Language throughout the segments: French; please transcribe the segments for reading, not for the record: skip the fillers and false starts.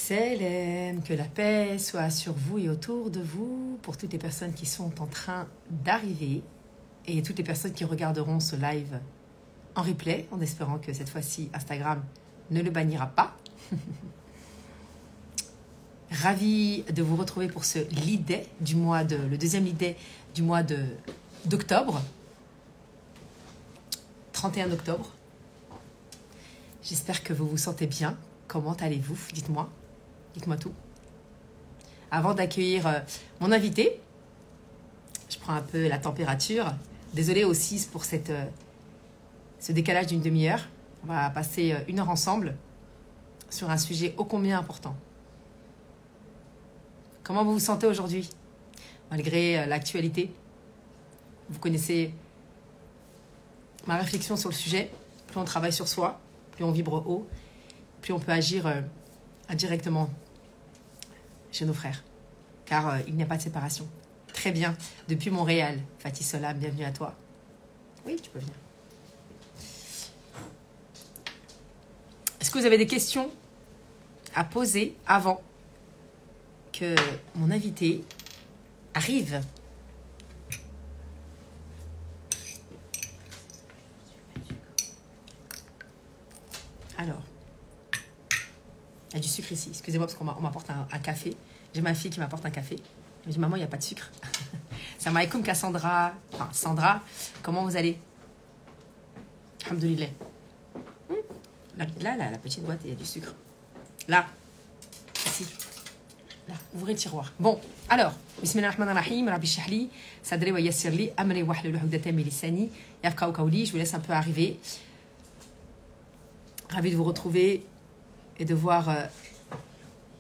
Salam, que la paix soit sur vous et autour de vous pour toutes les personnes qui sont en train d'arriver et toutes les personnes qui regarderont ce live en replay, en espérant que cette fois-ci Instagram ne le bannira pas. Ravi de vous retrouver pour ce lead day le deuxième lead day du mois d'octobre, 31 octobre. J'espère que vous vous sentez bien. Comment allez-vous? Dites-moi tout. Avant d'accueillir mon invité, je prends un peu la température. Désolée aussi pour ce décalage d'une demi-heure. On va passer 1 heure ensemble sur un sujet ô combien important. Comment vous vous sentez aujourd'hui, malgré l'actualité? Vous connaissez ma réflexion sur le sujet. Plus on travaille sur soi, plus on vibre haut, plus on peut agir indirectement chez nos frères. Car il n'y a pas de séparation. Très bien. Depuis Montréal, Fatih Solam, bienvenue à toi. Oui, tu peux venir. Est-ce que vous avez des questions à poser avant que mon invité arrive? Alors, il y a du sucre ici. Excusez-moi parce qu'on m'apporte un café. J'ai ma fille qui m'apporte un café. Je me dis, maman, il n'y a pas de sucre. Salam alaikum Cassandra. Enfin, Sandra, comment vous allez? Alhamdoulilah. Là, la petite boîte, il y a du sucre. Là, ici. Là, ouvrez le tiroir. Bon, alors, Bismillahirrahmanirrahim, Rabbi Shahli, Sadri wa Yassirli, Amri wa Hlul Hugdata min lisani, Yafqahu qawli. Je vous laisse un peu arriver. Ravi de vous retrouver et de voir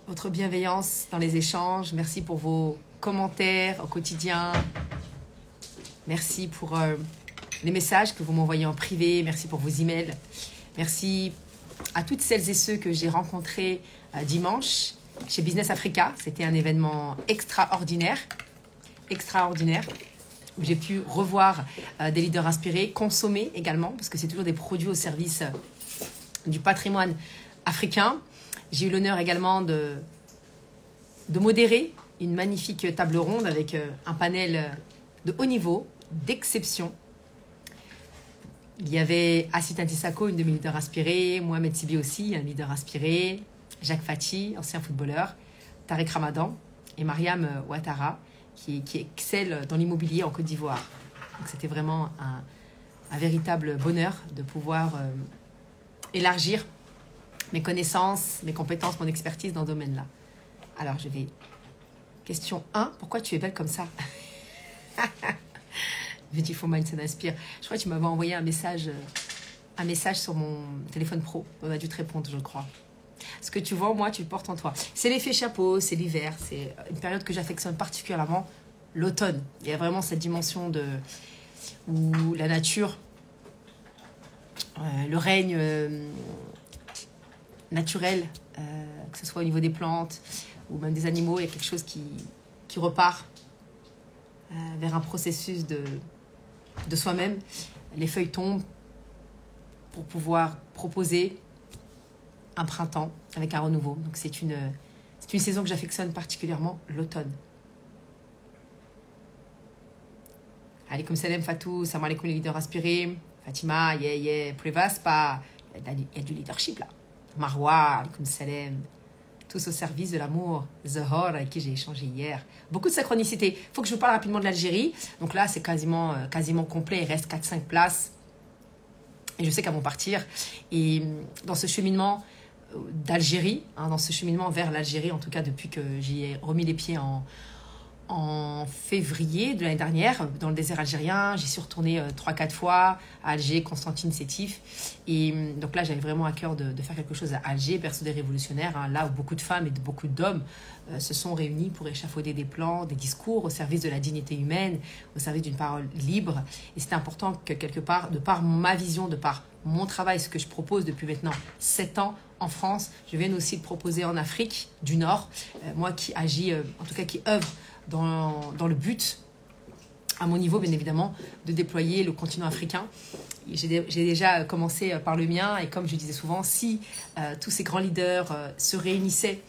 votre bienveillance dans les échanges. Merci pour vos commentaires au quotidien. Merci pour les messages que vous m'envoyez en privé. Merci pour vos emails. Merci à toutes celles et ceux que j'ai rencontrés dimanche chez Business Africa. C'était un événement extraordinaire, où j'ai pu revoir des leaders inspirés, consommer également, parce que c'est toujours des produits au service du patrimoine africain. J'ai eu l'honneur également de modérer une magnifique table ronde avec un panel de haut niveau, d'exception. Il y avait Assit Antissako, une de mes leaders inspirés, Mohamed Sibi aussi, un leader inspiré, Jacques Fati, ancien footballeur, Tariq Ramadan et Mariam Ouattara, qui excelle dans l'immobilier en Côte d'Ivoire. Donc c'était vraiment un véritable bonheur de pouvoir élargir mes connaissances, mes compétences, mon expertise dans ce domaine-là. Alors, je vais... Question 1. Pourquoi tu es belle comme ça? Beautiful Mind, ça m'inspire. Je crois que tu m'avais envoyé un message sur mon téléphone pro. On a dû te répondre, je crois. Ce que tu vois, moi, tu le portes en toi. C'est l'effet chapeau, c'est l'hiver. C'est une période que j'affectionne particulièrement, l'automne. Il y a vraiment cette dimension où la nature... le règne naturel, que ce soit au niveau des plantes ou même des animaux, il y a quelque chose qui repart vers un processus de soi-même. Les feuilles tombent pour pouvoir proposer un printemps avec un renouveau. Donc c'est une saison que j'affectionne particulièrement, l'automne. Alaykoum salam Fatou, salam alaikum les leaders inspirés. Fatima, Prevas, pas. Il y a du leadership là. Marwa, alaykoum salam. Tous au service de l'amour. Zahor, avec qui j'ai échangé hier. Beaucoup de synchronicité. Il faut que je vous parle rapidement de l'Algérie. Donc là, c'est quasiment complet. Il reste 4-5 places. Et je sais qu'elles vont partir. Et dans ce cheminement d'Algérie, dans ce cheminement vers l'Algérie, en tout cas depuis que j'y ai remis les pieds en février de l'année dernière, dans le désert algérien. J'y suis retournée 3-4 fois, à Alger, Constantine, Sétif. Et donc là, j'avais vraiment à cœur de faire quelque chose à Alger, berceau des révolutionnaires, là où beaucoup de femmes et beaucoup d'hommes se sont réunis pour échafauder des plans, des discours au service de la dignité humaine, au service d'une parole libre. Et c'était important que quelque part, de par ma vision, de par mon travail, ce que je propose depuis maintenant 7 ans en France, je viens aussi de proposer en Afrique du Nord, moi qui agis, en tout cas qui œuvre dans le but, à mon niveau bien évidemment, de déployer le continent africain. J'ai déjà commencé par le mien et comme je disais souvent, si tous ces grands leaders se réunissaient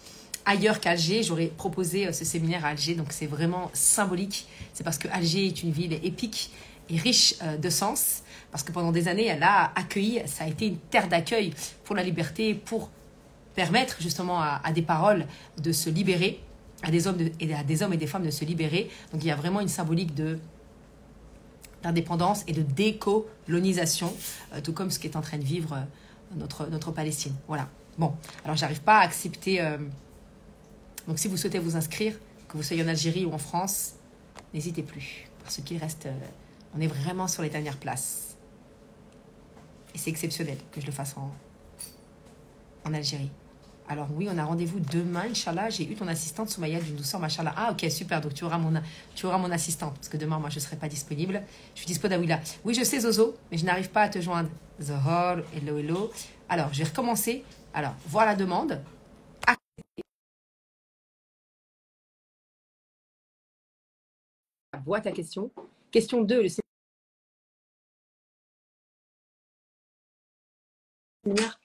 ailleurs qu'Alger. J'aurais proposé ce séminaire à Alger, donc c'est vraiment symbolique. C'est parce que Alger est une ville épique et riche de sens, parce que pendant des années, elle a accueilli, ça a été une terre d'accueil pour la liberté, pour permettre justement à des paroles de se libérer, à des hommes et des femmes de se libérer. Donc il y a vraiment une symbolique d'indépendance et de décolonisation, tout comme ce qu'est en train de vivre notre Palestine. Voilà. Bon, alors j'arrive pas à accepter. Donc si vous souhaitez vous inscrire, que vous soyez en Algérie ou en France, n'hésitez plus, parce qu'il reste, on est vraiment sur les dernières places. Et c'est exceptionnel que je le fasse en Algérie. Alors oui, on a rendez-vous demain, Inch'Allah. J'ai eu ton assistante, Soumaïa, d'une douceur, machallah. Ah ok, super, donc tu auras mon assistante, parce que demain, moi, je ne serai pas disponible. Je suis dispo d'Aouila. Oui, je sais, Zozo, mais je n'arrive pas à te joindre. Zohor, hello, hello. Alors, je vais recommencer. Alors, voir la demande. Vois ta question. Question 2, le séminaire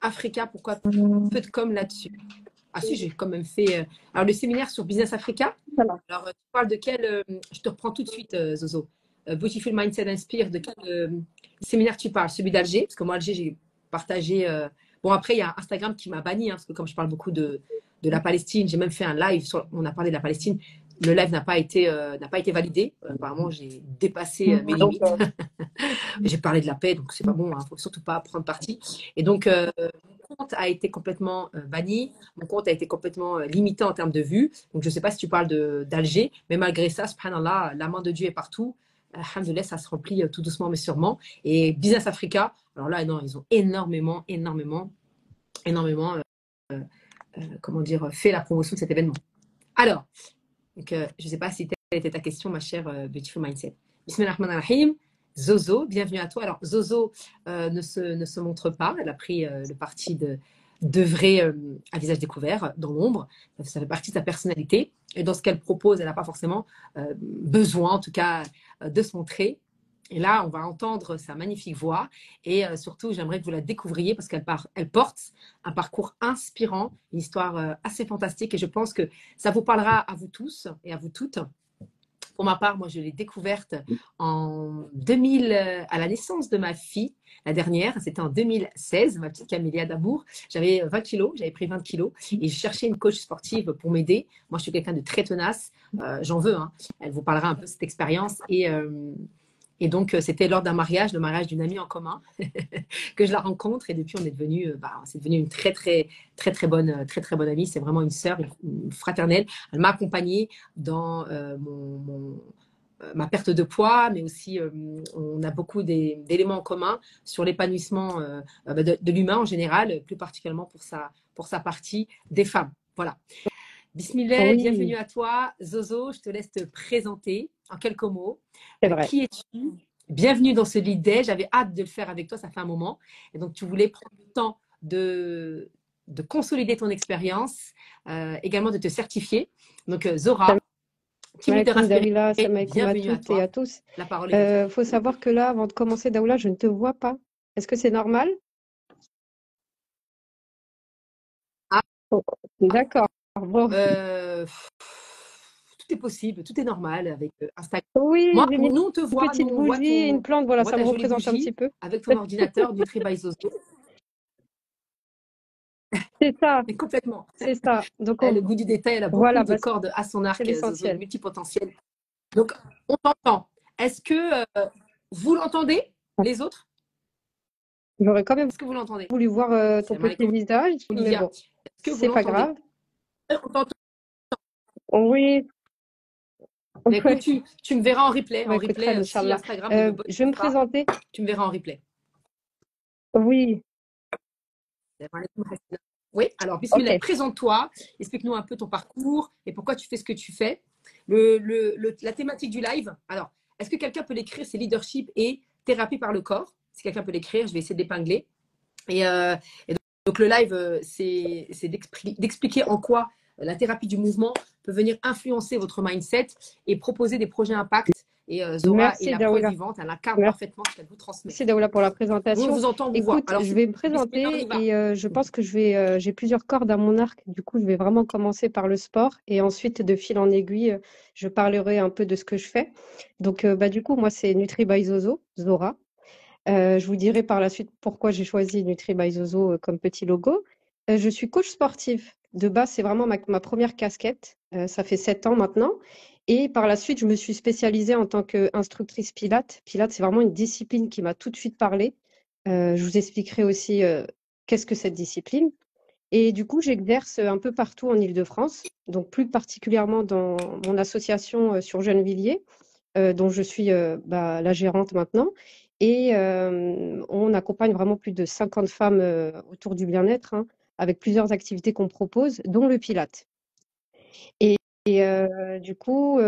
Africa, pourquoi peu de com là-dessus? Ah si, j'ai quand même fait... Alors, le séminaire sur Business Africa. Alors, tu parles de quel... je te reprends tout de suite, Zozo. Beautiful Mindset Inspire, de quel séminaire tu parles? Celui d'Alger? Parce que moi, Alger, j'ai partagé... Bon, après, il y a Instagram qui m'a banni, hein, parce que comme je parle beaucoup de la Palestine, j'ai même fait un live, on a parlé de la Palestine. Le live n'a pas été validé. Apparemment, j'ai dépassé mes limites. J'ai parlé de la paix, donc c'est pas bon. Il ne faut surtout pas prendre parti. Et donc, mon compte a été complètement banni. Mon compte a été complètement limité en termes de vues. Donc, je ne sais pas si tu parles d'Alger, mais malgré ça, subhanallah, la main de Dieu est partout. Alhamdoulilah, ça se remplit tout doucement, mais sûrement. Et Business Africa, alors là, non, ils ont énormément, comment dire, fait la promotion de cet événement. Alors, donc, je ne sais pas si telle était ta question, ma chère Beautiful Mindset. Bismillahirrahmanirrahim. Zozo, bienvenue à toi. Alors, Zozo ne se montre pas. Elle a pris le parti d'œuvrer à visage découvert, dans l'ombre. Ça fait partie de sa personnalité. Et dans ce qu'elle propose, elle n'a pas forcément besoin, en tout cas, de se montrer. Et là, on va entendre sa magnifique voix. Et surtout, j'aimerais que vous la découvriez parce qu'elle porte un parcours inspirant, une histoire assez fantastique. Et je pense que ça vous parlera à vous tous et à vous toutes. Pour ma part, moi, je l'ai découverte en 2000, à la naissance de ma fille, la dernière. C'était en 2016, ma petite Camélia d'amour. J'avais 20 kilos, j'avais pris 20 kilos et je cherchais une coach sportive pour m'aider. Moi, je suis quelqu'un de très tenace. J'en veux, hein. Elle vous parlera un peu de cette expérience. Et donc, c'était lors d'un mariage, le mariage d'une amie en commun, que je la rencontre. Et depuis, on est devenu, c'est devenu une très bonne amie. C'est vraiment une sœur, une fraternelle. Elle m'a accompagnée dans ma perte de poids, mais aussi, on a beaucoup d'éléments en commun sur l'épanouissement de l'humain en général, plus particulièrement pour sa partie des femmes. Voilà. Bismillah, bienvenue à toi. Zozo, je te laisse te présenter en quelques mots. C'est vrai. Qui es-tu? Bienvenue dans ce Lead Day. J'avais hâte de le faire avec toi, ça fait un moment. Et donc, tu voulais prendre le temps de consolider ton expérience, également de te certifier. Donc, Zora, Bienvenue à toutes et à tous. La parole est faut savoir que là, avant de commencer, Daoula, je ne te vois pas. Est-ce que c'est normal? Ah. D'accord. Bon. Tout est possible, tout est normal avec Instagram. Oui, moi, nous, on te voit. Une petite bougie, une plante, voilà, ça me représente un petit peu. Avec ton ordinateur, Nutri by Zozo. C'est ça. Mais complètement. C'est ça. Donc, le goût du détail, elle a beaucoup de cordes à son arc, Zozo, multipotentiel. Donc, on t'entend. Est-ce que vous l'entendez, les autres? J'aurais quand même Est-ce que vous l'entendez? voulu voir ton petit visage, mais bon, c'est pas grave. On t'entend. Oui. Mais écoute, tu me verras en replay. En replay, si Instagram. Je vais me présenter. Tu me verras en replay. Oui. Oui, alors, Bismillah, présente-toi, explique-nous un peu ton parcours et pourquoi tu fais ce que tu fais. La thématique du live, alors, est-ce que quelqu'un peut l'écrire? C'est leadership et thérapie par le corps. Si quelqu'un peut l'écrire, je vais essayer d'épingler. Et donc, le live, c'est d'expliquer en quoi la thérapie du mouvement peut venir influencer votre mindset et proposer des projets impact Et Zora est Merci la preuve Daoula. vivante, elle incarne parfaitement ce qu'elle vous transmet. Merci Daoula pour la Oui, on présentation. vous entend, on vous voit. Écoute, Alors, je si vais me Bismillah, on y présenter va. et je pense que j'ai plusieurs cordes à mon arc. Du coup, je vais vraiment commencer par le sport et ensuite, de fil en aiguille, je parlerai un peu de ce que je fais. Donc, du coup, moi, c'est Nutri by Zozo, Zora. Je vous dirai par la suite pourquoi j'ai choisi Nutri by Zozo comme petit logo. Je suis coach sportif. De base, c'est vraiment ma première casquette. Ça fait 7 ans maintenant. Et par la suite, je me suis spécialisée en tant qu'instructrice Pilates. Pilates, c'est vraiment une discipline qui m'a tout de suite parlé. Je vous expliquerai aussi qu'est-ce que cette discipline. Et du coup, j'exerce un peu partout en Île-de-France, donc plus particulièrement dans mon association sur Gennevilliers, dont je suis la gérante maintenant. Et on accompagne vraiment plus de 50 femmes autour du bien-être, hein, avec plusieurs activités qu'on propose, dont le Pilate. Et du coup,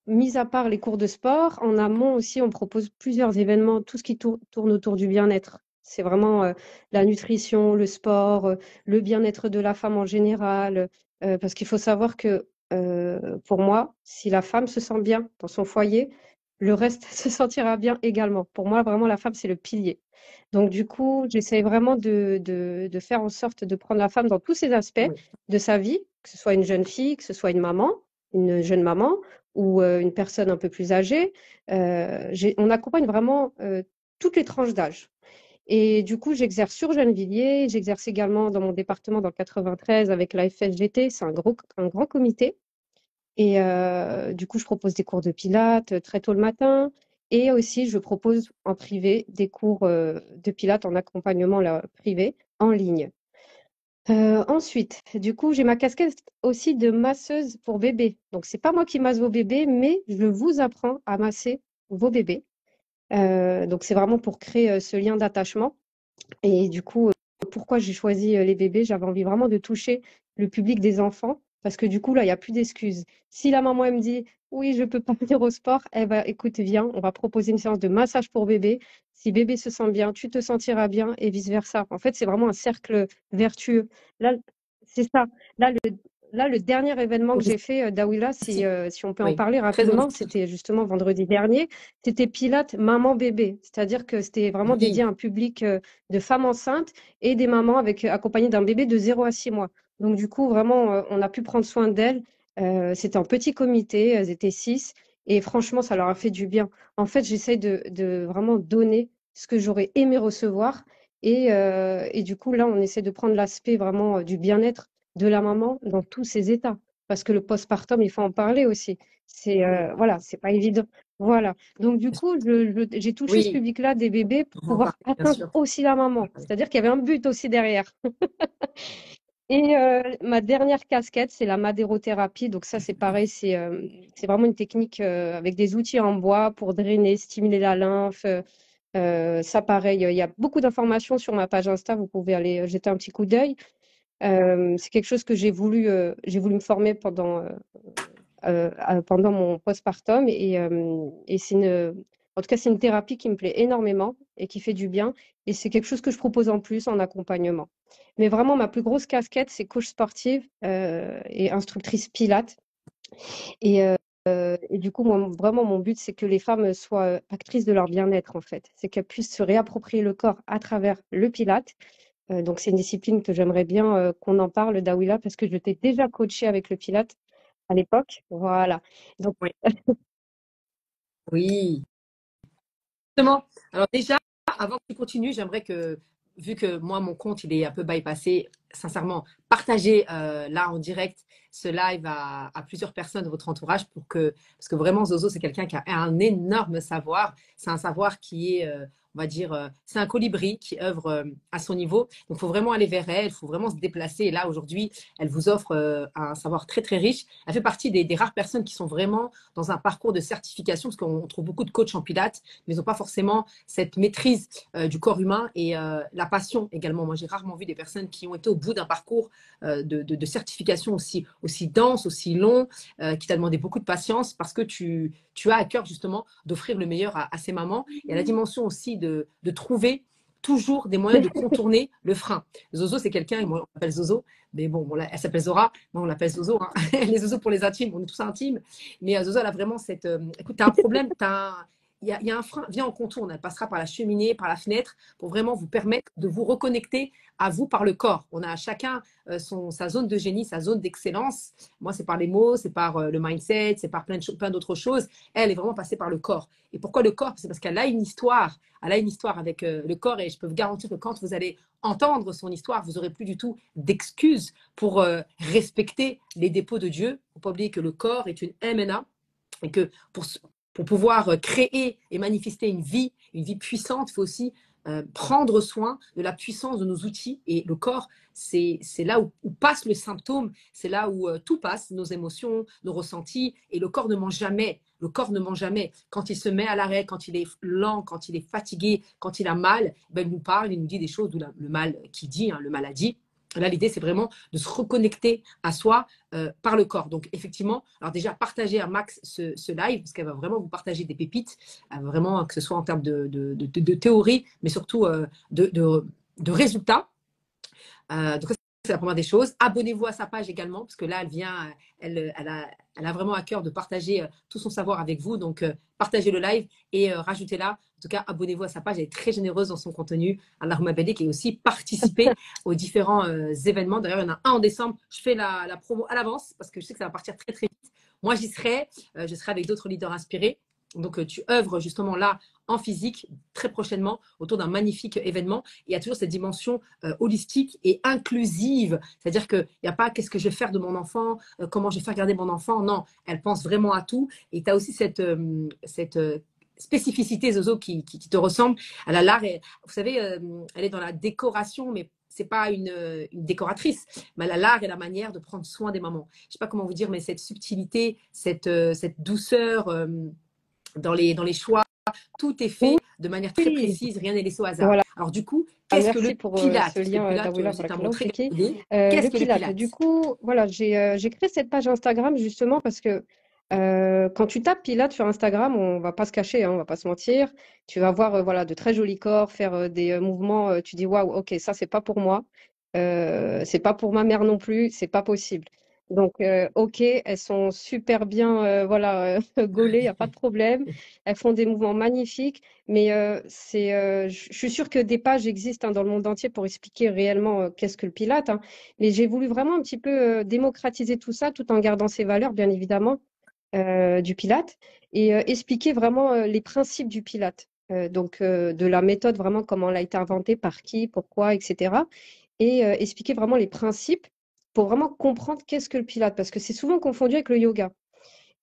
mis à part les cours de sport, en amont aussi, on propose plusieurs événements, tout ce qui tourne autour du bien-être. C'est vraiment la nutrition, le sport, le bien-être de la femme en général, parce qu'il faut savoir que pour moi, si la femme se sent bien dans son foyer, le reste se sentira bien également. Pour moi, vraiment, la femme, c'est le pilier. Donc, du coup, j'essaie vraiment de faire en sorte de prendre la femme dans tous ses aspects Oui. de sa vie, que ce soit une jeune fille, que ce soit une jeune maman ou une personne un peu plus âgée. On accompagne vraiment toutes les tranches d'âge. Et du coup, j'exerce sur Gennevilliers, j'exerce également dans mon département dans le 93 avec la FSGT, c'est un grand comité. Et du coup, je propose des cours de pilates très tôt le matin. Et aussi, je propose en privé des cours de pilates en accompagnement privé en ligne. Ensuite, du coup, j'ai ma casquette aussi de masseuse pour bébés. Donc, c'est pas moi qui masse vos bébés, mais je vous apprends à masser vos bébés. Donc, c'est vraiment pour créer ce lien d'attachement. Et du coup, pourquoi j'ai choisi les bébés? J'avais envie vraiment de toucher le public des enfants parce que du coup, là, il n'y a plus d'excuses. Si la maman, elle me dit, oui, je ne peux pas venir au sport, eh ben, écoute, viens, on va proposer une séance de massage pour bébé. Si bébé se sent bien, tu te sentiras bien et vice-versa. En fait, c'est vraiment un cercle vertueux. Là, c'est ça. Là, le dernier événement que j'ai fait, Dawila, si on peut en Oui, parler très rapidement, holistique. c'était justement vendredi dernier. C'était Pilate maman-bébé. C'est-à-dire que c'était vraiment Oui, dédié à un public de femmes enceintes et des mamans accompagnées d'un bébé de 0 à 6 mois. Donc, du coup, vraiment, on a pu prendre soin d'elles. C'était un petit comité, elles étaient 6. Et franchement, ça leur a fait du bien. En fait, j'essaie de vraiment donner ce que j'aurais aimé recevoir. Et du coup, là, on essaie de prendre l'aspect vraiment du bien-être de la maman dans tous ses états. Parce que le postpartum, il faut en parler aussi. Voilà, c'est pas évident. Voilà. Donc, du coup, j'ai touché ce oui, public-là des bébés pour on va en pouvoir parler, bien atteindre sûr. aussi la maman. C'est-à-dire qu'il y avait un but aussi derrière. Et ma dernière casquette, c'est la madérothérapie. Donc ça, c'est pareil, c'est vraiment une technique avec des outils en bois pour drainer, stimuler la lymphe. Ça, pareil, il y a beaucoup d'informations sur ma page Insta. Vous pouvez aller jeter un petit coup d'œil. C'est quelque chose que j'ai voulu me former pendant mon postpartum et en tout cas, c'est une thérapie qui me plaît énormément et qui fait du bien. Et c'est quelque chose que je propose en plus en accompagnement. Mais vraiment, ma plus grosse casquette, c'est coach sportive et instructrice Pilates. Et du coup, moi, vraiment, mon but, c'est que les femmes soient actrices de leur bien-être, en fait. C'est qu'elles puissent se réapproprier le corps à travers le Pilates. Donc, c'est une discipline que j'aimerais bien qu'on en parle, Dawila, parce que je t'ai déjà coachée avec le Pilates à l'époque. Voilà. Donc, Oui. Oui. Justement, alors déjà, avant que tu continues, j'aimerais que, vu que moi, mon compte, il est un peu bypassé, sincèrement, partagez là en direct ce live à plusieurs personnes de votre entourage parce que vraiment, Zozo, c'est quelqu'un qui a un énorme savoir. C'est un savoir qui est, on va dire, c'est un colibri qui œuvre à son niveau. Donc, il faut vraiment aller vers elle, il faut vraiment se déplacer. Et là, aujourd'hui, elle vous offre un savoir très, très riche. Elle fait partie des rares personnes qui sont vraiment dans un parcours de certification parce qu'on trouve beaucoup de coachs en pilates mais ils n'ont pas forcément cette maîtrise du corps humain et la passion également. Moi, j'ai rarement vu des personnes qui ont été au bout d'un parcours de certification aussi dense, aussi long, qui t'a demandé beaucoup de patience parce que tu as à cœur justement d'offrir le meilleur à ces mamans. Et à la dimension aussi de trouver toujours des moyens de contourner le frein. Zozo, c'est quelqu'un, moi, on l'appelle Zozo, mais bon, elle s'appelle Zora, moi, on l'appelle Zozo. Hein. Les Zozo pour les intimes, on est tous intimes. Mais Zozo, elle a vraiment cette. Écoute, tu as un problème, il y a un frein, viens, on contourne. Elle passera par la cheminée, par la fenêtre, pour vraiment vous permettre de vous reconnecter à vous par le corps. On a chacun sa zone de génie, sa zone d'excellence. Moi, c'est par les mots, c'est par le mindset, c'est par plein d'autres choses. Elle est vraiment passée par le corps. Et pourquoi le corps? C'est parce qu'elle a une histoire. Elle a une histoire avec le corps, et je peux vous garantir que quand vous allez entendre son histoire, vous n'aurez plus du tout d'excuses pour respecter les dépôts de Dieu. Il ne faut pas oublier que le corps est une MNA et que pour pouvoir créer et manifester une vie puissante, il faut aussi prendre soin de la puissance de nos outils. Et le corps, c'est là où passe le symptôme, c'est là où tout passe, nos émotions, nos ressentis. Et le corps ne ment jamais. Le corps ne ment jamais. Quand il se met à l'arrêt, quand il est lent, quand il est fatigué, quand il a mal, ben, il nous parle, il nous dit des choses, d'où le mal qui dit, hein, le maladie. Là, l'idée, c'est vraiment de se reconnecter à soi par le corps. Donc, effectivement, alors déjà, partagez à max ce live, parce qu'elle va vraiment vous partager des pépites, vraiment, que ce soit en termes de théorie, mais surtout de résultats. Donc, c'est la première des choses. Abonnez-vous à sa page également, parce que là, elle a vraiment à cœur de partager tout son savoir avec vous. Donc, partagez le live et rajoutez-la. En tout cas, abonnez-vous à sa page. Elle est très généreuse dans son contenu. Allahumma badik, et aussi participer aux différents événements. D'ailleurs, il y en a un en décembre. Je fais la promo à l'avance parce que je sais que ça va partir très, très vite. Moi, j'y serai. Je serai avec d'autres leaders inspirés. Donc, tu œuvres justement là en physique très prochainement autour d'un magnifique événement. Et il y a toujours cette dimension holistique et inclusive. C'est-à-dire qu'il n'y a pas qu'est-ce que je vais faire de mon enfant, comment je vais faire garder mon enfant. Non, elle pense vraiment à tout. Et tu as aussi cette spécificité, Zozo, qui te ressemble. Elle a l'art, vous savez, elle est dans la décoration, mais c'est pas une décoratrice, mais elle a l'art et la manière de prendre soin des mamans. Je sais pas comment vous dire, mais cette subtilité, cette douceur dans les choix, tout est fait de manière très Oui, précise, rien n'est laissé au hasard. voilà. Alors du coup, qu'est-ce que le Merci pour Pilate? ce lien, Daouila, C'est un mot barakallahu très fiki. galvaudé. Le Qu'est-ce que le Pilate. Du Pilate? coup, voilà, j'ai créé cette page Instagram justement parce que quand tu tapes Pilate sur Instagram, on va pas se cacher, hein, on va pas se mentir. Tu vas voir voilà, de très jolis corps, faire des mouvements, tu dis waouh, ok, ça c'est pas pour moi. C'est pas pour ma mère non plus, c'est pas possible. Donc, ok, elles sont super bien voilà, gaulées, il n'y a pas de problème. Elles font des mouvements magnifiques. Mais je suis sûre que des pages existent hein, dans le monde entier pour expliquer réellement qu'est-ce que le Pilate. Hein. Mais j'ai voulu vraiment un petit peu démocratiser tout ça tout en gardant ses valeurs, bien évidemment, du Pilate, et expliquer vraiment les principes du Pilate. Donc, de la méthode, vraiment, comment elle a été inventée, par qui, pourquoi, etc. Et expliquer vraiment les principes pour vraiment comprendre qu'est-ce que le Pilate, parce que c'est souvent confondu avec le yoga.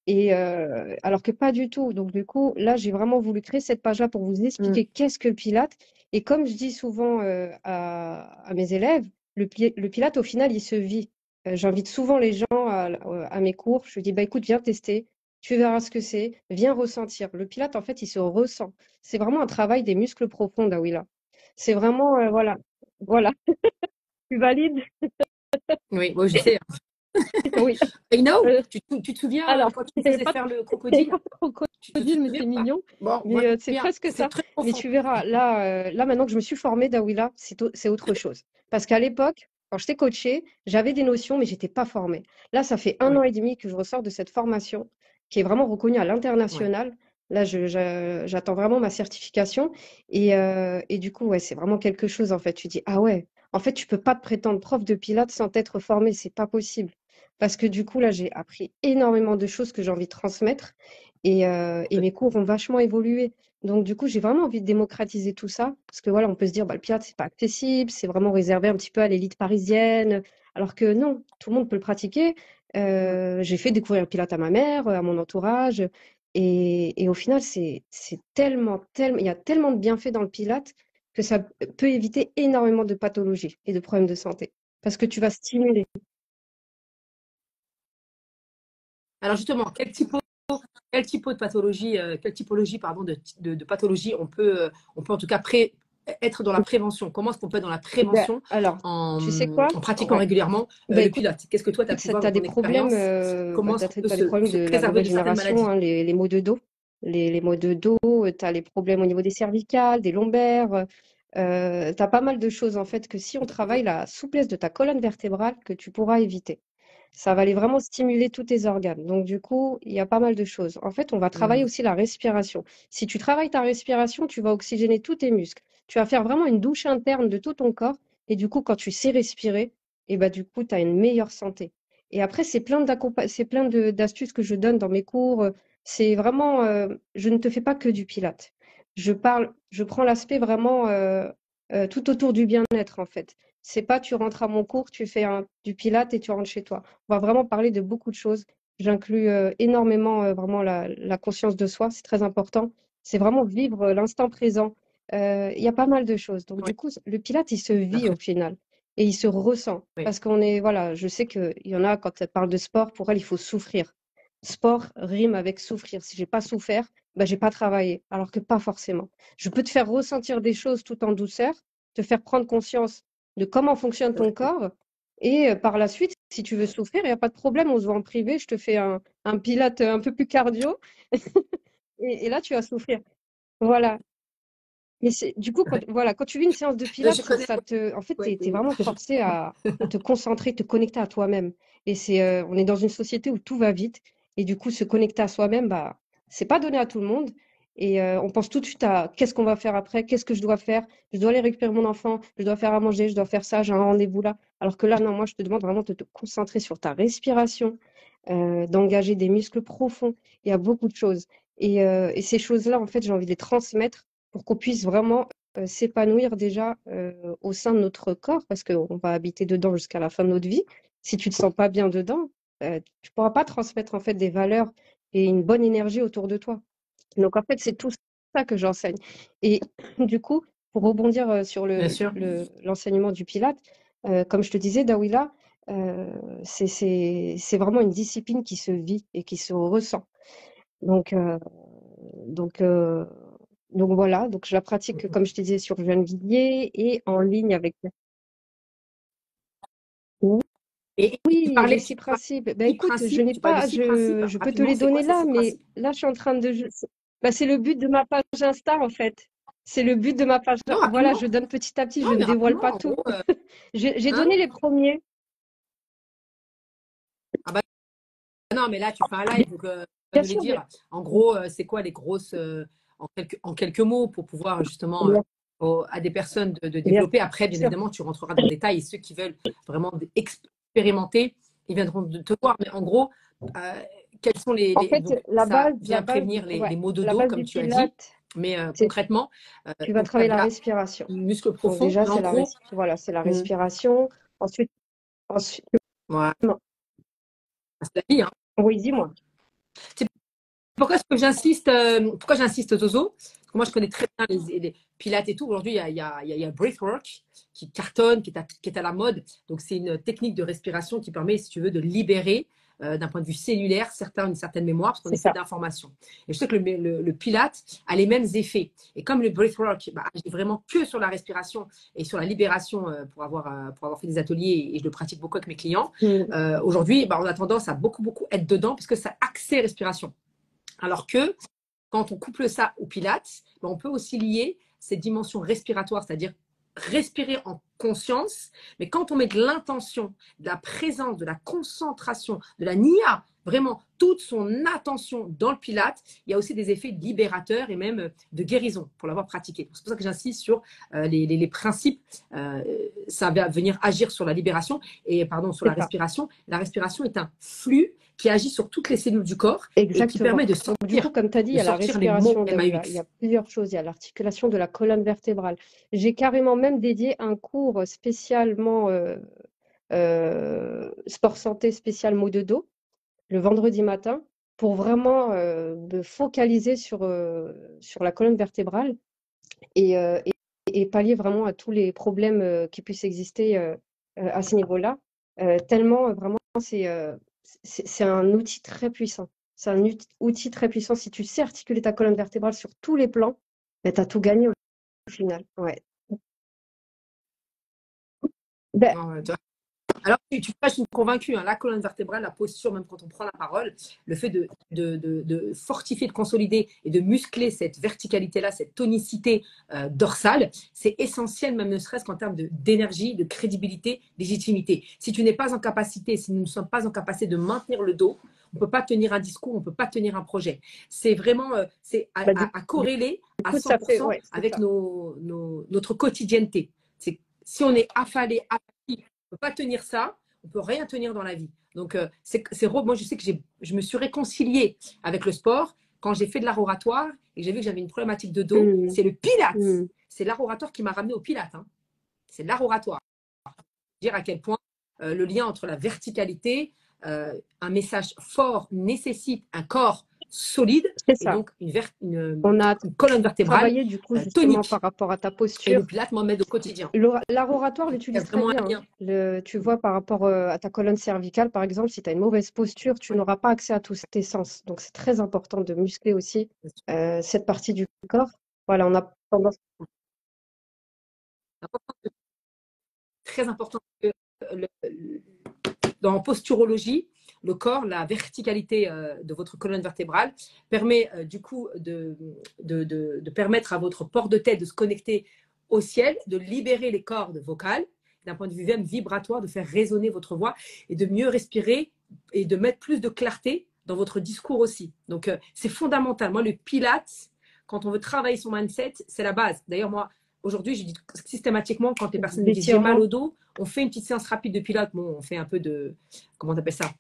Et alors que pas du tout. Donc du coup, là, j'ai vraiment voulu créer cette page-là pour vous expliquer qu'est-ce que le Pilate. Et comme je dis souvent à mes élèves, le Pilate, au final, il se vit. J'invite souvent les gens à mes cours. Je lui dis, bah, écoute, viens tester. Tu verras ce que c'est. Viens ressentir. Le Pilate, en fait, il se ressent. C'est vraiment un travail des muscles profonds, Daouila. C'est vraiment, voilà. Voilà. Tu valides? Oui, moi je sais. Oui. I know, Euh, tu te souviens alors, quand tu me c'est faisais pas faire le crocodile? Tu te crocodile, mais souviens c'est ou pas? mignon. Bon, moi je Mais me c'est souviens, presque c'est ça. très Mais profond. tu verras, là maintenant que je me suis formée, Dawila, c'est autre chose. Parce qu'à l'époque, quand je t'ai coachée, j'avais des notions, mais j'étais pas formée. Là, ça fait un Oui, an et demi que je ressors de cette formation qui est vraiment reconnue à oui. l'international. Là, j'attends vraiment ma certification. Et du coup, ouais, c'est vraiment quelque chose, en fait. Tu dis, ah ouais, en fait, tu peux pas te prétendre prof de pilates sans t'être formé. C'est pas possible. Parce que du coup, là, j'ai appris énormément de choses que j'ai envie de transmettre et mes cours ont vachement évolué. Donc, du coup, j'ai vraiment envie de démocratiser tout ça. Parce que voilà, on peut se dire, bah, le pirate, c'est pas accessible, c'est vraiment réservé un petit peu à l'élite parisienne. Alors que non, tout le monde peut le pratiquer. J'ai fait découvrir le pilate à ma mère, à mon entourage. Et au final, c'est tellement, il y a tellement de bienfaits dans le pilate que ça peut éviter énormément de pathologies et de problèmes de santé. Parce que tu vas stimuler. Alors justement, quel type de pathologie, quelle typologie pardon, de pathologie on peut en tout cas être dans la prévention? Comment est-ce qu'on peut être dans la Ben, prévention alors, tu sais quoi? en pratiquant Ouais. régulièrement Ben, le écoute, pilates? Qu'est-ce que toi, tu as pu tu voir as dans des ton problèmes, expérience? Comment est-ce qu'on peut t'as des problèmes se de la préserver nouvelle de certaines génération, maladies? hein, les maux de dos. Les maux de dos, tu as les problèmes au niveau des cervicales, des lombaires. tu as pas mal de choses en fait que si on travaille la souplesse de ta colonne vertébrale, que tu pourras éviter. Ça va aller vraiment stimuler tous tes organes. Donc du coup, il y a pas mal de choses. En fait, on va travailler Mm. aussi la respiration. Si tu travailles ta respiration, tu vas oxygéner tous tes muscles. Tu vas faire vraiment une douche interne de tout ton corps. Et du coup, quand tu sais respirer, et bah du coup, tu as une meilleure santé. Et après, c'est plein d'astuces que je donne dans mes cours. C'est vraiment, je ne te fais pas que du pilate. Je prends l'aspect vraiment tout autour du bien-être en fait. C'est pas tu rentres à mon cours, tu fais du pilate et tu rentres chez toi. On va vraiment parler de beaucoup de choses. J'inclus énormément vraiment la conscience de soi, c'est très important. C'est vraiment vivre l'instant présent. Il y a pas mal de choses. Donc Ouais, du coup, le pilate, il se vit après, au final et il se ressent. ouais. Parce qu'on est, voilà, je sais qu'il y en a, quand elle parle de sport, pour elle, il faut souffrir. Sport rime avec souffrir. Si j'ai pas souffert, ben, j'ai pas travaillé. Alors que pas forcément. Je peux te faire ressentir des choses tout en douceur, te faire prendre conscience de comment fonctionne ton corps. Et par la suite, si tu veux souffrir, il n'y a pas de problème, on se voit en privé, je te fais un pilate un peu plus cardio, et là, tu vas souffrir. Voilà. Mais du coup, Ouais. voilà, quand tu vis une séance de Je pilates, connais. en fait, Ouais, t'es vraiment forcé à te concentrer, te connecter à toi-même. Et on est dans une société où tout va vite. Et du coup, se connecter à soi-même, bah, c'est pas donné à tout le monde. Et on pense tout de suite à qu'est-ce qu'on va faire après, qu'est-ce que je dois faire, je dois aller récupérer mon enfant, je dois faire à manger, je dois faire ça, j'ai un rendez-vous là. Alors que là, non, moi, je te demande vraiment de te concentrer sur ta respiration, d'engager des muscles profonds. Il y a beaucoup de choses. Et ces choses-là, en fait, j'ai envie de les transmettre pour qu'on puisse vraiment s'épanouir déjà au sein de notre corps, parce qu'on va habiter dedans jusqu'à la fin de notre vie. Si tu te sens pas bien dedans, tu pourras pas transmettre en fait des valeurs et une bonne énergie autour de toi. Donc en fait, c'est tout ça que j'enseigne. Et du coup, pour rebondir sur bien sûr. l'enseignement du Pilate, comme je te disais, Dawila, c'est vraiment une discipline qui se vit et qui se ressent. Donc, donc, euh, donc voilà, donc je la pratique, comme je te disais, sur Gennevilliers et en ligne avec. Et Oui, les six principes. Ben écoute, tu parlais de six principes. je peux te Rapidement, les c'est quoi donner ces là, six mais principes? là, je suis en train de. Ben, c'est le but de ma page Insta, en fait. C'est le but de ma page. Non, Voilà, rapidement. je donne petit à petit, Non, je ne mais dévoile rapidement, pas en tout. gros. J'ai Hein? donné les premiers. Ah bah non, mais là, tu fais un live, donc tu vas Bien nous les sûr, bien, dire. En gros, c'est quoi les grosses, en quelques mots, pour pouvoir justement bien, à des personnes de bien développer. Après, bien sûr. évidemment, tu rentreras dans le détail et ceux qui veulent vraiment expérimenter, ils viendront de te voir. Mais en gros, euh, quels sont En fait, donc ça vient prévenir ouais, les maux de la dos, base comme du tu as dit. Pilate, Mais c'est concrètement, tu vas donc tu as travailler la déjà respiration. muscle Donc profond, déjà, mais en gros, voilà, c'est la hmm, respiration. Ensuite, ensuite, voilà, non. c'est la vie, hein. Oui, dis-moi. C'est pourquoi est-ce que pourquoi j'insiste, Zozo? Parce que moi, je connais très bien les pilates et tout. Aujourd'hui, il y a Breathwork qui cartonne, qui est à la mode. Donc, c'est une technique de respiration qui permet, si tu veux, de libérer d'un point de vue cellulaire une certaine mémoire, parce qu'on C'est est fait ça. d'informations. Et je sais que le pilate a les mêmes effets. Et comme le breathwork agit vraiment que sur la respiration et sur la libération, pour avoir fait des ateliers, et je le pratique beaucoup avec mes clients, Mm. aujourd'hui, on a tendance à beaucoup, beaucoup être dedans, parce que ça accès respiration. Alors que quand on couple ça au pilates, on peut aussi lier cette dimension respiratoire, c'est-à-dire respirer en conscience, mais quand on met de l'intention, de la présence, de la concentration, de la nia, vraiment toute son attention dans le pilate, il y a aussi des effets libérateurs et même de guérison pour l'avoir pratiqué. C'est pour ça que j'insiste sur les principes. Ça va venir agir sur la libération et pardon, sur C'est la ça. respiration. La respiration est un flux qui agit sur toutes les cellules du corps et qui Exactement. permet Donc, du coup, comme tu as dit, il de y a la sortir les mots respiration d'Aoula. Il y MAUX. a plusieurs choses. Il y a l'articulation de la colonne vertébrale. J'ai carrément même dédié un cours spécialement sport santé spécial maux de dos le vendredi matin pour vraiment me focaliser sur la colonne vertébrale et, et pallier vraiment à tous les problèmes qui puissent exister à ce niveau-là. Tellement vraiment, c'est un outil très puissant. C'est un outil très puissant. Si tu sais articuler ta colonne vertébrale sur tous les plans, ben, tu as tout gagné au final. Ouais. Ben, Alors, tu prêches une convaincue, hein, la colonne vertébrale, la posture, même quand on prend la parole, le fait de fortifier, de consolider et de muscler cette verticalité-là, cette tonicité dorsale, c'est essentiel, même ne serait-ce qu'en termes d'énergie, de crédibilité, légitimité. Si tu n'es pas en capacité, si nous ne sommes pas en capacité de maintenir le dos, on ne peut pas tenir un discours, on ne peut pas tenir un projet. C'est vraiment à corréler à Ça fait, 100% ouais, c'est avec ça. notre quotidienneté. Si on est affalé, peut pas tenir ça, on peut rien tenir dans la vie. Donc, moi, je sais que je me suis réconciliée avec le sport quand j'ai fait de l'art oratoire et j'ai vu que j'avais une problématique de dos. Mm, C'est le Pilates. mm. C'est l'art oratoire qui m'a ramené au Pilates. Hein. C'est l'art oratoire. Dire à quel point le lien entre la verticalité, un message fort nécessite un corps solide C'est et ça. donc On a une colonne vertébrale travaillé du coup justement par tonique. rapport à ta Et le posture. Pilates m'emmène au quotidien. L'art oratoire Il y a l'utilise très vraiment bien. un Hein. lien. Tu vois, par rapport à ta colonne cervicale, par exemple, si tu as une mauvaise posture, tu n'auras pas accès à tous tes sens. Donc, c'est très important de muscler aussi cette partie du corps. Voilà, on a tendance. Très important. Dans posturologie, le corps, la verticalité de votre colonne vertébrale permet du coup de permettre à votre port de tête de se connecter au ciel, de libérer les cordes vocales, d'un point de vue même vibratoire, de faire résonner votre voix et de mieux respirer et de mettre plus de clarté dans votre discours aussi. Donc, c'est fondamental. Moi, le Pilates, quand on veut travailler son mindset, c'est la base. D'ailleurs, moi, aujourd'hui, je dis systématiquement, quand les personnes me disent j'ai mal L'étirement. au dos, on fait une petite séance rapide de Pilates. Bon, on fait un peu de, comment on appelle ça,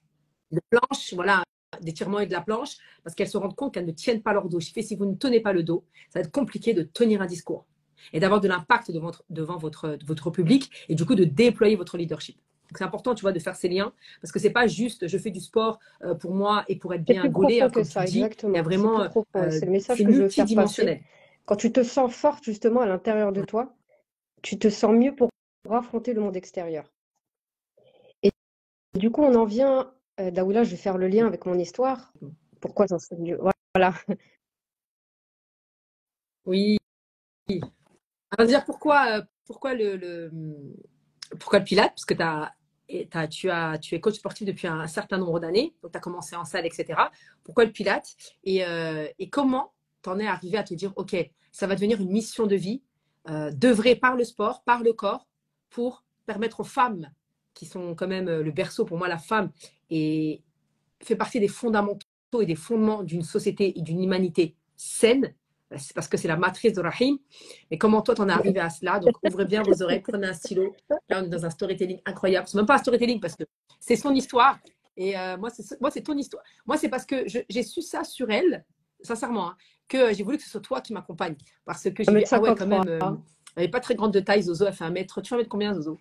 de planche, voilà, d'étirement et de la planche, parce qu'elles se rendent compte qu'elles ne tiennent pas leur dos. Je fais, si vous ne tenez pas le dos, ça va être compliqué de tenir un discours et d'avoir de l'impact devant votre public et du coup de déployer votre leadership. Donc c'est important, tu vois, de faire ces liens parce que c'est pas juste je fais du sport pour moi et pour être C'est bien plus gaulé, profond hein, que comme tu le ça, dis. Il y a exactement. C'est plus vraiment, profond et c'est le message c'est que je veux faire passer. multidimensionnel. Quand tu te sens forte justement à l'intérieur de toi, tu te sens mieux pour affronter le monde extérieur. Et du coup, on en vient, Daoula, je vais faire le lien avec mon histoire. Pourquoi j'en sais mieux? Voilà. Oui. Alors dire pourquoi le Pilates? Parce que tu es coach sportif depuis un certain nombre d'années, donc tu as commencé en salle, etc. Pourquoi le Pilates et comment tu en es arrivé à te dire, OK, ça va devenir une mission de vie, d'œuvrer par le sport, par le corps, pour permettre aux femmes, qui sont quand même le berceau, pour moi, la femme, et fait partie des fondamentaux et des fondements d'une société et d'une humanité saine, c'est parce que c'est la matrice de Rahim. Mais comment toi, t'en es arrivé à cela? Donc, ouvrez bien vos oreilles, prenez un stylo. Là, on est dans un storytelling incroyable. C'est même pas un storytelling parce que c'est son histoire. Et moi, c'est ton histoire. Moi, c'est parce que j'ai su ça sur elle, sincèrement, hein, que j'ai voulu que ce soit toi qui m'accompagne. Parce que j'ai vu, ah ouais, quand 1,53 même, m. elle n'est pas très grande de taille, Zozo. Elle fait 1 mètre. Tu fais 1 mètre combien, Zozo?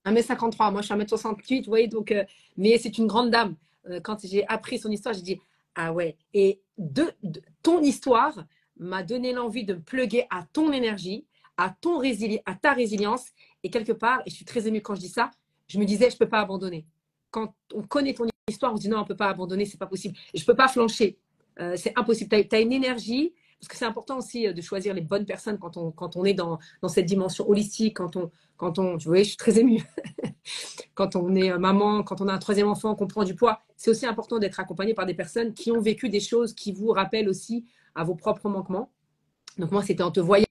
1 m 53. Moi, je suis 1 m 68. Vous voyez, donc, mais c'est une grande dame. Quand j'ai appris son histoire, j'ai dit, ah ouais. Et ton histoire m'a donné l'envie de me pluguer à ton énergie, à ta résilience. Et quelque part, et je suis très émue quand je dis ça, je me disais, je ne peux pas abandonner. Quand on connaît ton histoire, on se dit non, on ne peut pas abandonner, c'est pas possible. Et je ne peux pas flancher. C'est impossible. Tu as une énergie, parce que c'est important aussi de choisir les bonnes personnes quand on est dans cette dimension holistique, tu vois, je suis très émue. Quand on est maman, quand on a un troisième enfant, qu'on prend du poids, c'est aussi important d'être accompagné par des personnes qui ont vécu des choses qui vous rappellent aussi à vos propres manquements. Donc moi, c'était en te voyant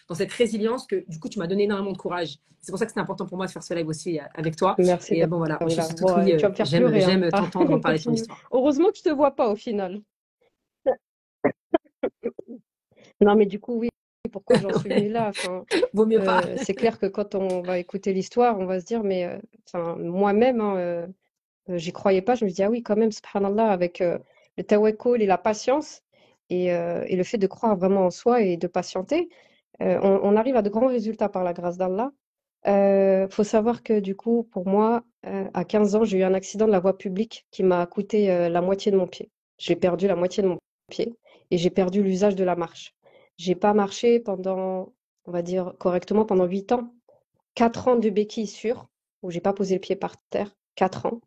dans cette résilience que du coup, tu m'as donné énormément de courage. C'est pour ça que c'est important pour moi de faire ce live aussi avec toi. Merci, Et bon, voilà, moi, je Daoula. suis toute Bon, oui, tu vas me faire j'aime, pleurer, hein. j'aime Ah, t'entendre on parler de ton continue. histoire. Heureusement que je te vois pas au final. Non, mais du coup, oui, pourquoi j'en suis venue là? Enfin, Vaut mieux pas. c'est clair que quand on va écouter l'histoire, on va se dire, mais enfin, moi-même, hein, j'y croyais pas. Je me dis, ah oui, quand même, subhanallah, avec le tawakkul et la patience et le fait de croire vraiment en soi et de patienter, on arrive à de grands résultats par la grâce d'Allah. Faut savoir que du coup, pour moi, à 15 ans, j'ai eu un accident de la voie publique qui m'a coûté la moitié de mon pied. J'ai perdu la moitié de mon pied et j'ai perdu l'usage de la marche. J'ai pas marché pendant, on va dire correctement, pendant 8 ans. 4 ans de béquilles sûres, où j'ai pas posé le pied par terre. 4 ans.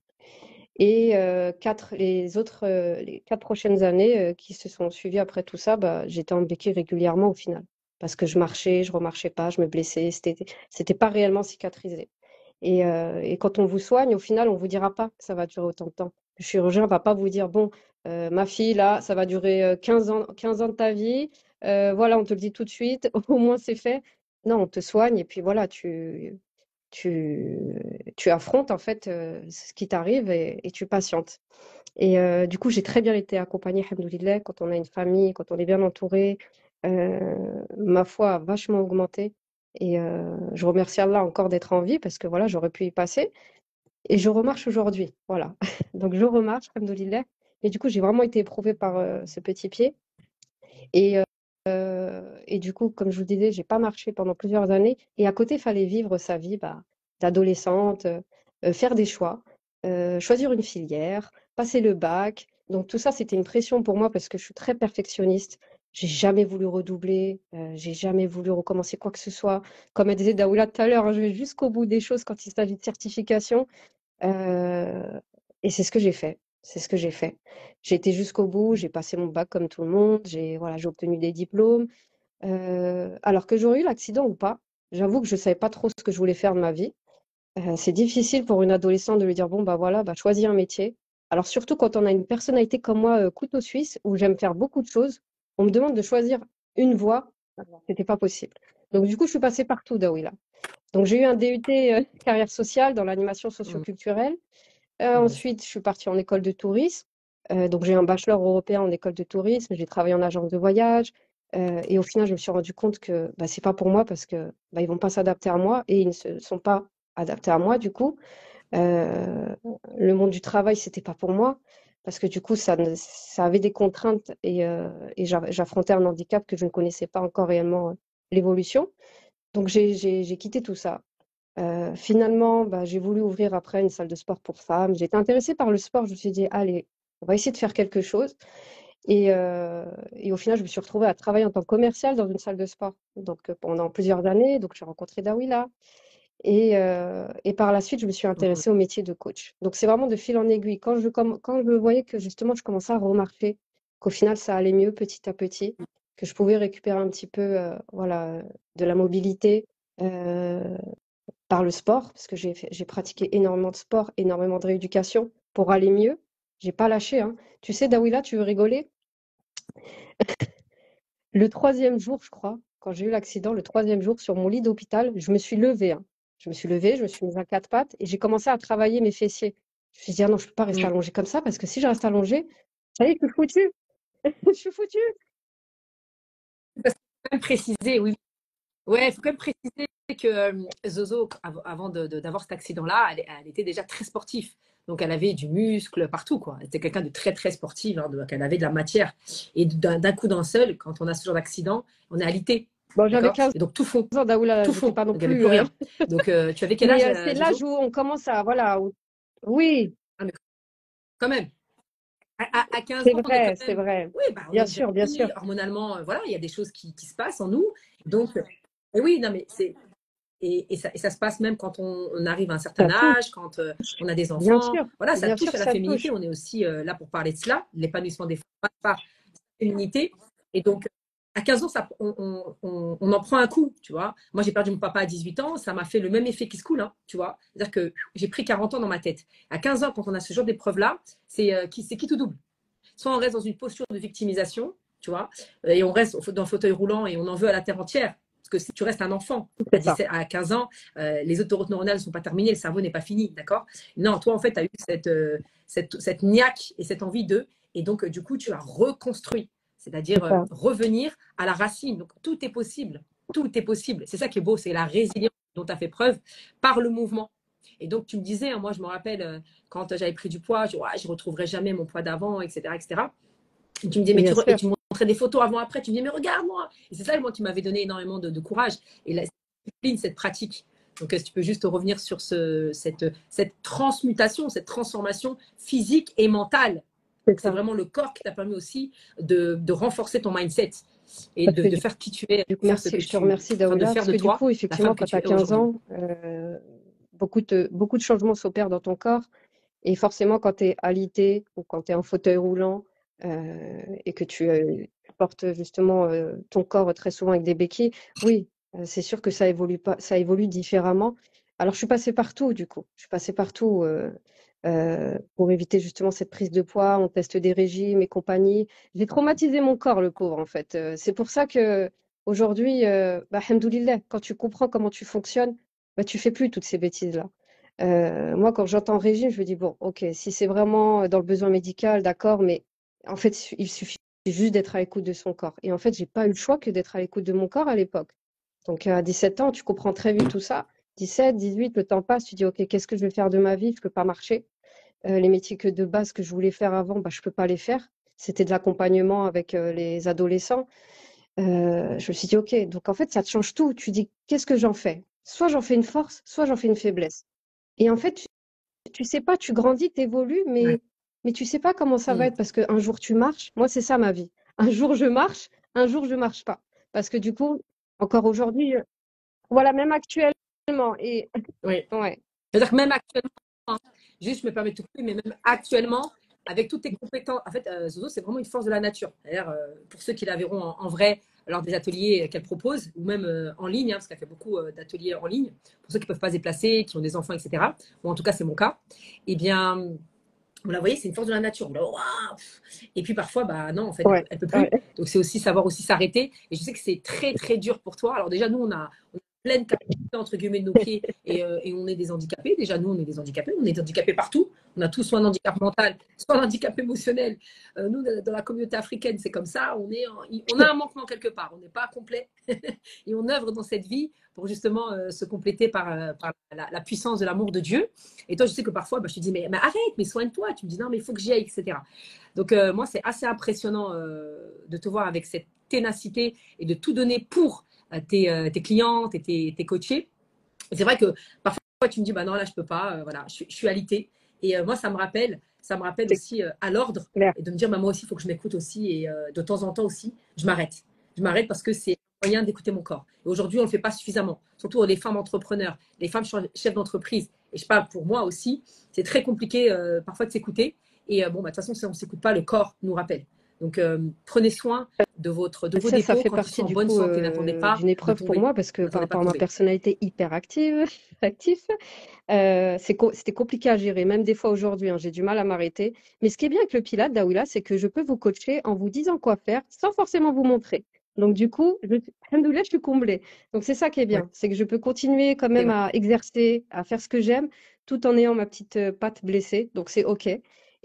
Et les 4 prochaines années qui se sont suivies après tout ça, bah, j'étais en béquille régulièrement au final. Parce que je marchais, je remarchais pas, je me blessais, c'était pas réellement cicatrisé. Et quand on vous soigne, au final, on ne vous dira pas que ça va durer autant de temps. Le chirurgien ne va pas vous dire, bon, ma fille, là, ça va durer 15 ans de ta vie. Voilà, on te le dit tout de suite, au moins c'est fait. Non, on te soigne et puis voilà, tu, tu affrontes en fait ce qui t'arrive et tu patientes. Et du coup, j'ai très bien été accompagnée, alhamdoulilah, quand on a une famille, quand on est bien entouré. Ma foi a vachement augmenté. Et je remercie Allah encore d'être en vie parce que voilà, j'aurais pu y passer. Et je remarche aujourd'hui. Voilà. Donc je remarche, alhamdoulilah. Et du coup, j'ai vraiment été éprouvée par ce petit pied. Et, et du coup, comme je vous disais, j'ai pas marché pendant plusieurs années. Et à côté, il fallait vivre sa vie bah, d'adolescente, faire des choix, choisir une filière, passer le bac. Donc tout ça, c'était une pression pour moi parce que je suis très perfectionniste. J'ai jamais voulu redoubler, j'ai jamais voulu recommencer quoi que ce soit. Comme elle disait Daoula tout à l'heure, hein, je vais jusqu'au bout des choses quand il s'agit de certification. Euh, et c'est ce que j'ai fait. C'est ce que j'ai fait. J'ai été jusqu'au bout, j'ai passé mon bac comme tout le monde, j'ai obtenu des diplômes. Alors que j'aurais eu l'accident ou pas, j'avoue que je ne savais pas trop ce que je voulais faire de ma vie. C'est difficile pour une adolescente de lui dire, bon, bah voilà, bah, choisis un métier. Alors surtout quand on a une personnalité comme moi, couteau suisse, où j'aime faire beaucoup de choses, on me demande de choisir une voie. C'était pas possible. Donc du coup, je suis passée partout, Daouila. Donc j'ai eu un DUT carrière sociale dans l'animation Mm. socioculturelle. Ouais. Ensuite, je suis partie en école de tourisme. Donc, j'ai un bachelor européen en école de tourisme. J'ai travaillé en agence de voyage. Et au final, je me suis rendu compte que bah, c'est pas pour moi parce que bah, ils vont pas s'adapter à moi et ils ne se sont pas adaptés à moi. Du coup, Euh, le monde du travail, c'était pas pour moi parce que du coup, ça avait des contraintes et j'affrontais un handicap que je ne connaissais pas encore réellement l'évolution. Donc, j'ai quitté tout ça. Finalement, bah, j'ai voulu ouvrir après une salle de sport pour femmes. J'étais intéressée par le sport. Je me suis dit, allez, on va essayer de faire quelque chose. Et au final, je me suis retrouvée à travailler en tant que commerciale dans une salle de sport. Donc, pendant plusieurs années, donc j'ai rencontré Dawila. Et par la suite, je me suis Ouais. intéressée au métier de coach. Donc, c'est vraiment de fil en aiguille. Quand je voyais que justement, je commençais à remarquer qu'au final, ça allait mieux petit à petit, que je pouvais récupérer un petit peu voilà, de la mobilité, euh, par le sport, parce que j'ai pratiqué énormément de sport, énormément de rééducation pour aller mieux. J'ai pas lâché, hein. Tu sais, Dawila, tu veux rigoler? Le troisième jour, je crois, quand j'ai eu l'accident, le troisième jour sur mon lit d'hôpital, je me suis levée, hein. Je me suis levée, je me suis mise à quatre pattes et j'ai commencé à travailler mes fessiers. Je me suis dit, ah non, je peux pas rester Mm. allongée comme ça parce que si je reste allongée, ça y est, je suis foutue. Je suis foutue. Parce qu'il faut quand même préciser, oui. Ouais, il faut quand même préciser que Zozo, avant d'avoir cet accident-là, elle était déjà très sportive. Donc, elle avait du muscle partout, quoi. Elle était quelqu'un de très, très sportive, hein, donc elle avait de la matière. Et d'un coup d'un seul, quand on a ce genre d'accident, on est alité, Bon, j'avais d'accord? 15 Et donc, tout fond, ans, Daoula, tout j'étais fond. pas non Donc, il n'y avait plus. plus rien. Donc, tu avais quel âge, Mais c'est l'âge Zozo? où on commence à, voilà, oui, Ah, mais quand même. À 15 c'est ans, on est quand vrai, c'est même. vrai. Oui, bah, on Bien est déjà sûr, bien sûr. défini. Hormonalement, voilà, il y a des choses qui se passent en nous. Donc, et oui, non, mais c'est. Et ça se passe même quand on arrive à un certain Ça touche, âge, quand on a des enfants. Voilà, ça bien touche sûr à que la ça féminité. touche. On est aussi là pour parler de cela, l'épanouissement des femmes passe par la féminité. Et donc, à 15 ans, on en prend un coup, tu vois. Moi, j'ai perdu mon papa à 18 ans, ça m'a fait le même effet qui se coule, hein, tu vois. C'est-à-dire que j'ai pris 40 ans dans ma tête. À 15 ans, quand on a ce genre d'épreuve-là, c'est qui tout double. Soit on reste dans une posture de victimisation, tu vois, et on reste dans le fauteuil roulant et on en veut à la terre entière. Parce que si tu restes un enfant C'est ça. à 15 ans, les autoroutes neuronales ne sont pas terminées, le cerveau n'est pas fini, d'accord? Non, toi, en fait, tu as eu cette niaque et cette envie de. Et donc, du coup, tu as reconstruit, c'est-à-dire C'est ça. revenir à la racine. Donc, tout est possible. Tout est possible. C'est ça qui est beau, c'est la résilience dont tu as fait preuve par le mouvement. Et donc, tu me disais, hein, moi, je me rappelle, quand j'avais pris du poids, je ne retrouverai jamais mon poids d'avant, etc., etc. Et tu me dis, mais Bien et sûr. tu me montrais des photos avant-après, tu me dis, mais regarde-moi. Et c'est ça, moi, qui m'avait donné énormément de courage. Et la discipline, cette pratique. Donc, est-ce que tu peux juste revenir sur cette transmutation, cette transformation physique et mentale? C'est Donc, c'est ça. vraiment le corps qui t'a permis aussi de renforcer ton mindset et Parce que de faire qui tu es, du coup, de faire ce que merci, je te remercie enfin, de Daoula, faire parce de que du toi coup, la femme effectivement, que quand tu tu as es 15 aujourd'hui. ans, beaucoup de changements s'opèrent dans ton corps. Et forcément, quand tu es alité ou quand tu es en fauteuil roulant et que tu portes justement ton corps très souvent avec des béquilles, oui, c'est sûr que ça évolue pas, ça évolue différemment. Alors, je suis passée partout, du coup. Je suis passée partout pour éviter justement cette prise de poids. On teste des régimes et compagnie. J'ai traumatisé mon corps, le pauvre, en fait. C'est pour ça que aujourd'hui, bah, alhamdoulilah, quand tu comprends comment tu fonctionnes, bah, tu fais plus toutes ces bêtises-là. Moi, quand j'entends régime, je me dis, bon, ok, si c'est vraiment dans le besoin médical, d'accord, mais en fait, il suffit juste d'être à l'écoute de son corps. Et en fait, j'ai pas eu le choix que d'être à l'écoute de mon corps à l'époque. Donc, à 17 ans, tu comprends très vite tout ça. 17, 18, le temps passe, tu dis, OK, qu'est-ce que je vais faire de ma vie? Je peux pas marcher. Les métiers que de base que je voulais faire avant, bah, je peux pas les faire. C'était de l'accompagnement avec les adolescents. Je me suis dit, OK, donc en fait, ça te change tout. Tu dis, qu'est-ce que j'en fais? Soit j'en fais une force, soit j'en fais une faiblesse. Et en fait, tu sais pas, tu grandis, tu évolues, Ouais. mais tu sais pas comment ça va Mm. être parce qu'un jour tu marches. Moi, c'est ça ma vie. Un jour je marche, un jour je marche pas. Parce que du coup, encore aujourd'hui, voilà, même actuellement. Et Oui. ouais. C'est-à-dire que même actuellement, hein, juste je me permets de te couper, mais même actuellement, avec toutes tes compétences, en fait, Zozo, c'est vraiment une force de la nature. D'ailleurs, pour ceux qui la verront en vrai lors des ateliers qu'elle propose, ou même en ligne, hein, parce qu'elle fait beaucoup d'ateliers en ligne, pour ceux qui ne peuvent pas se déplacer, qui ont des enfants, etc. Ou en tout cas, c'est mon cas. Eh bien, vous la voyez, c'est une force de la nature. Là, waouh. Et puis parfois, bah non, en fait, Ouais, elle peut ouais. plus. Donc c'est aussi savoir aussi s'arrêter. Et je sais que c'est très très dur pour toi. Alors déjà, nous, on a pleine capacité entre guillemets de nos pieds et on est des handicapés. Déjà, nous, on est des handicapés. On est handicapés partout. On a tous soit un handicap mental, soit un handicap émotionnel. Nous, dans la communauté africaine, c'est comme ça. On a un manquement quelque part. On n'est pas complet. Et on œuvre dans cette vie pour justement se compléter par la puissance de l'amour de Dieu. Et toi, je sais que parfois, bah, je te dis, mais arrête, mais soigne-toi. Tu me dis, non, mais il faut que j'y aille, etc. Donc, moi, c'est assez impressionnant de te voir avec cette ténacité et de tout donner pour tes clientes et tes coachés. Et c'est vrai que parfois, tu me dis, bah non, là, je peux pas. Voilà, je suis alitée. Et moi, ça me rappelle C'est aussi à l'ordre clair. et de me dire, bah, moi aussi, il faut que je m'écoute aussi. Et de temps en temps aussi, je m'arrête. Je m'arrête parce que c'est un moyen d'écouter mon corps. Et aujourd'hui, on ne le fait pas suffisamment. Surtout les femmes entrepreneurs, les femmes chefs d'entreprise. Et je parle pour moi aussi. C'est très compliqué parfois de s'écouter. Et bon, bah, de toute façon, si on ne s'écoute pas, le corps nous rappelle. Donc, prenez soin de vos Ça dépôts fait quand ils partie sont en du bonne coup santé. N'attendez pas d'une de épreuve pour tomber. moi parce que par N'attendez pas rapport de à ma tomber. personnalité hyper active, actif, c'était compliqué à gérer. Même des fois aujourd'hui, hein, j'ai du mal à m'arrêter. Mais ce qui est bien avec le Pilate, Daouila, c'est que je peux vous coacher en vous disant quoi faire sans forcément vous montrer. Donc du coup, alhamdoulilah, je suis comblée. Donc c'est ça qui est Ouais, bien, c'est que je peux continuer quand c'est même vrai. à exercer, à faire ce que j'aime, tout en ayant ma petite patte blessée. Donc c'est OK.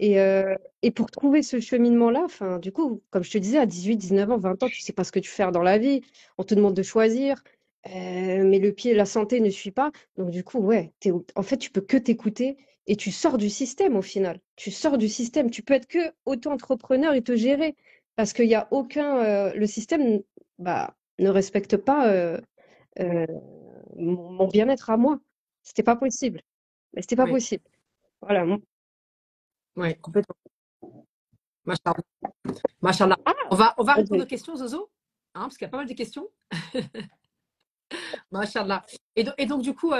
Et pour trouver ce cheminement-là, enfin, du coup, comme je te disais, à 18, 19 ans, 20 ans, tu sais pas ce que tu fais dans la vie. On te demande de choisir, mais le pied, la santé ne suit pas. Donc, du coup, ouais, en fait, tu peux que t'écouter et tu sors du système au final. Tu sors du système. Tu peux être que auto-entrepreneur et te gérer parce qu'il n'y a aucun. Le système bah, ne respecte pas euh, mon bien-être à moi. C'était pas possible. Mais c'était pas Ouais, possible. Voilà. ouais, complètement. Machallah. Machallah. Ah, On va répondre aux vas-y. questions, Zozo, hein, parce qu'il y a pas mal de questions. Machallah. Et donc, du coup,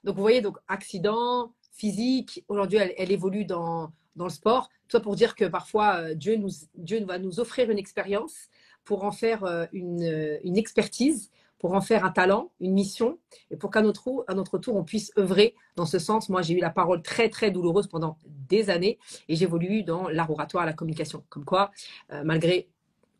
donc, vous voyez, donc, accident, physique, aujourd'hui, elle évolue dans le sport. Toi, pour dire que parfois, Dieu va nous offrir une expérience pour en faire une expertise, pour en faire un talent, une mission, et pour qu'à notre tour, on puisse œuvrer dans ce sens. Moi, j'ai eu la parole très, très douloureuse pendant des années, et j'évolue dans l'art oratoire, la communication. Comme quoi, malgré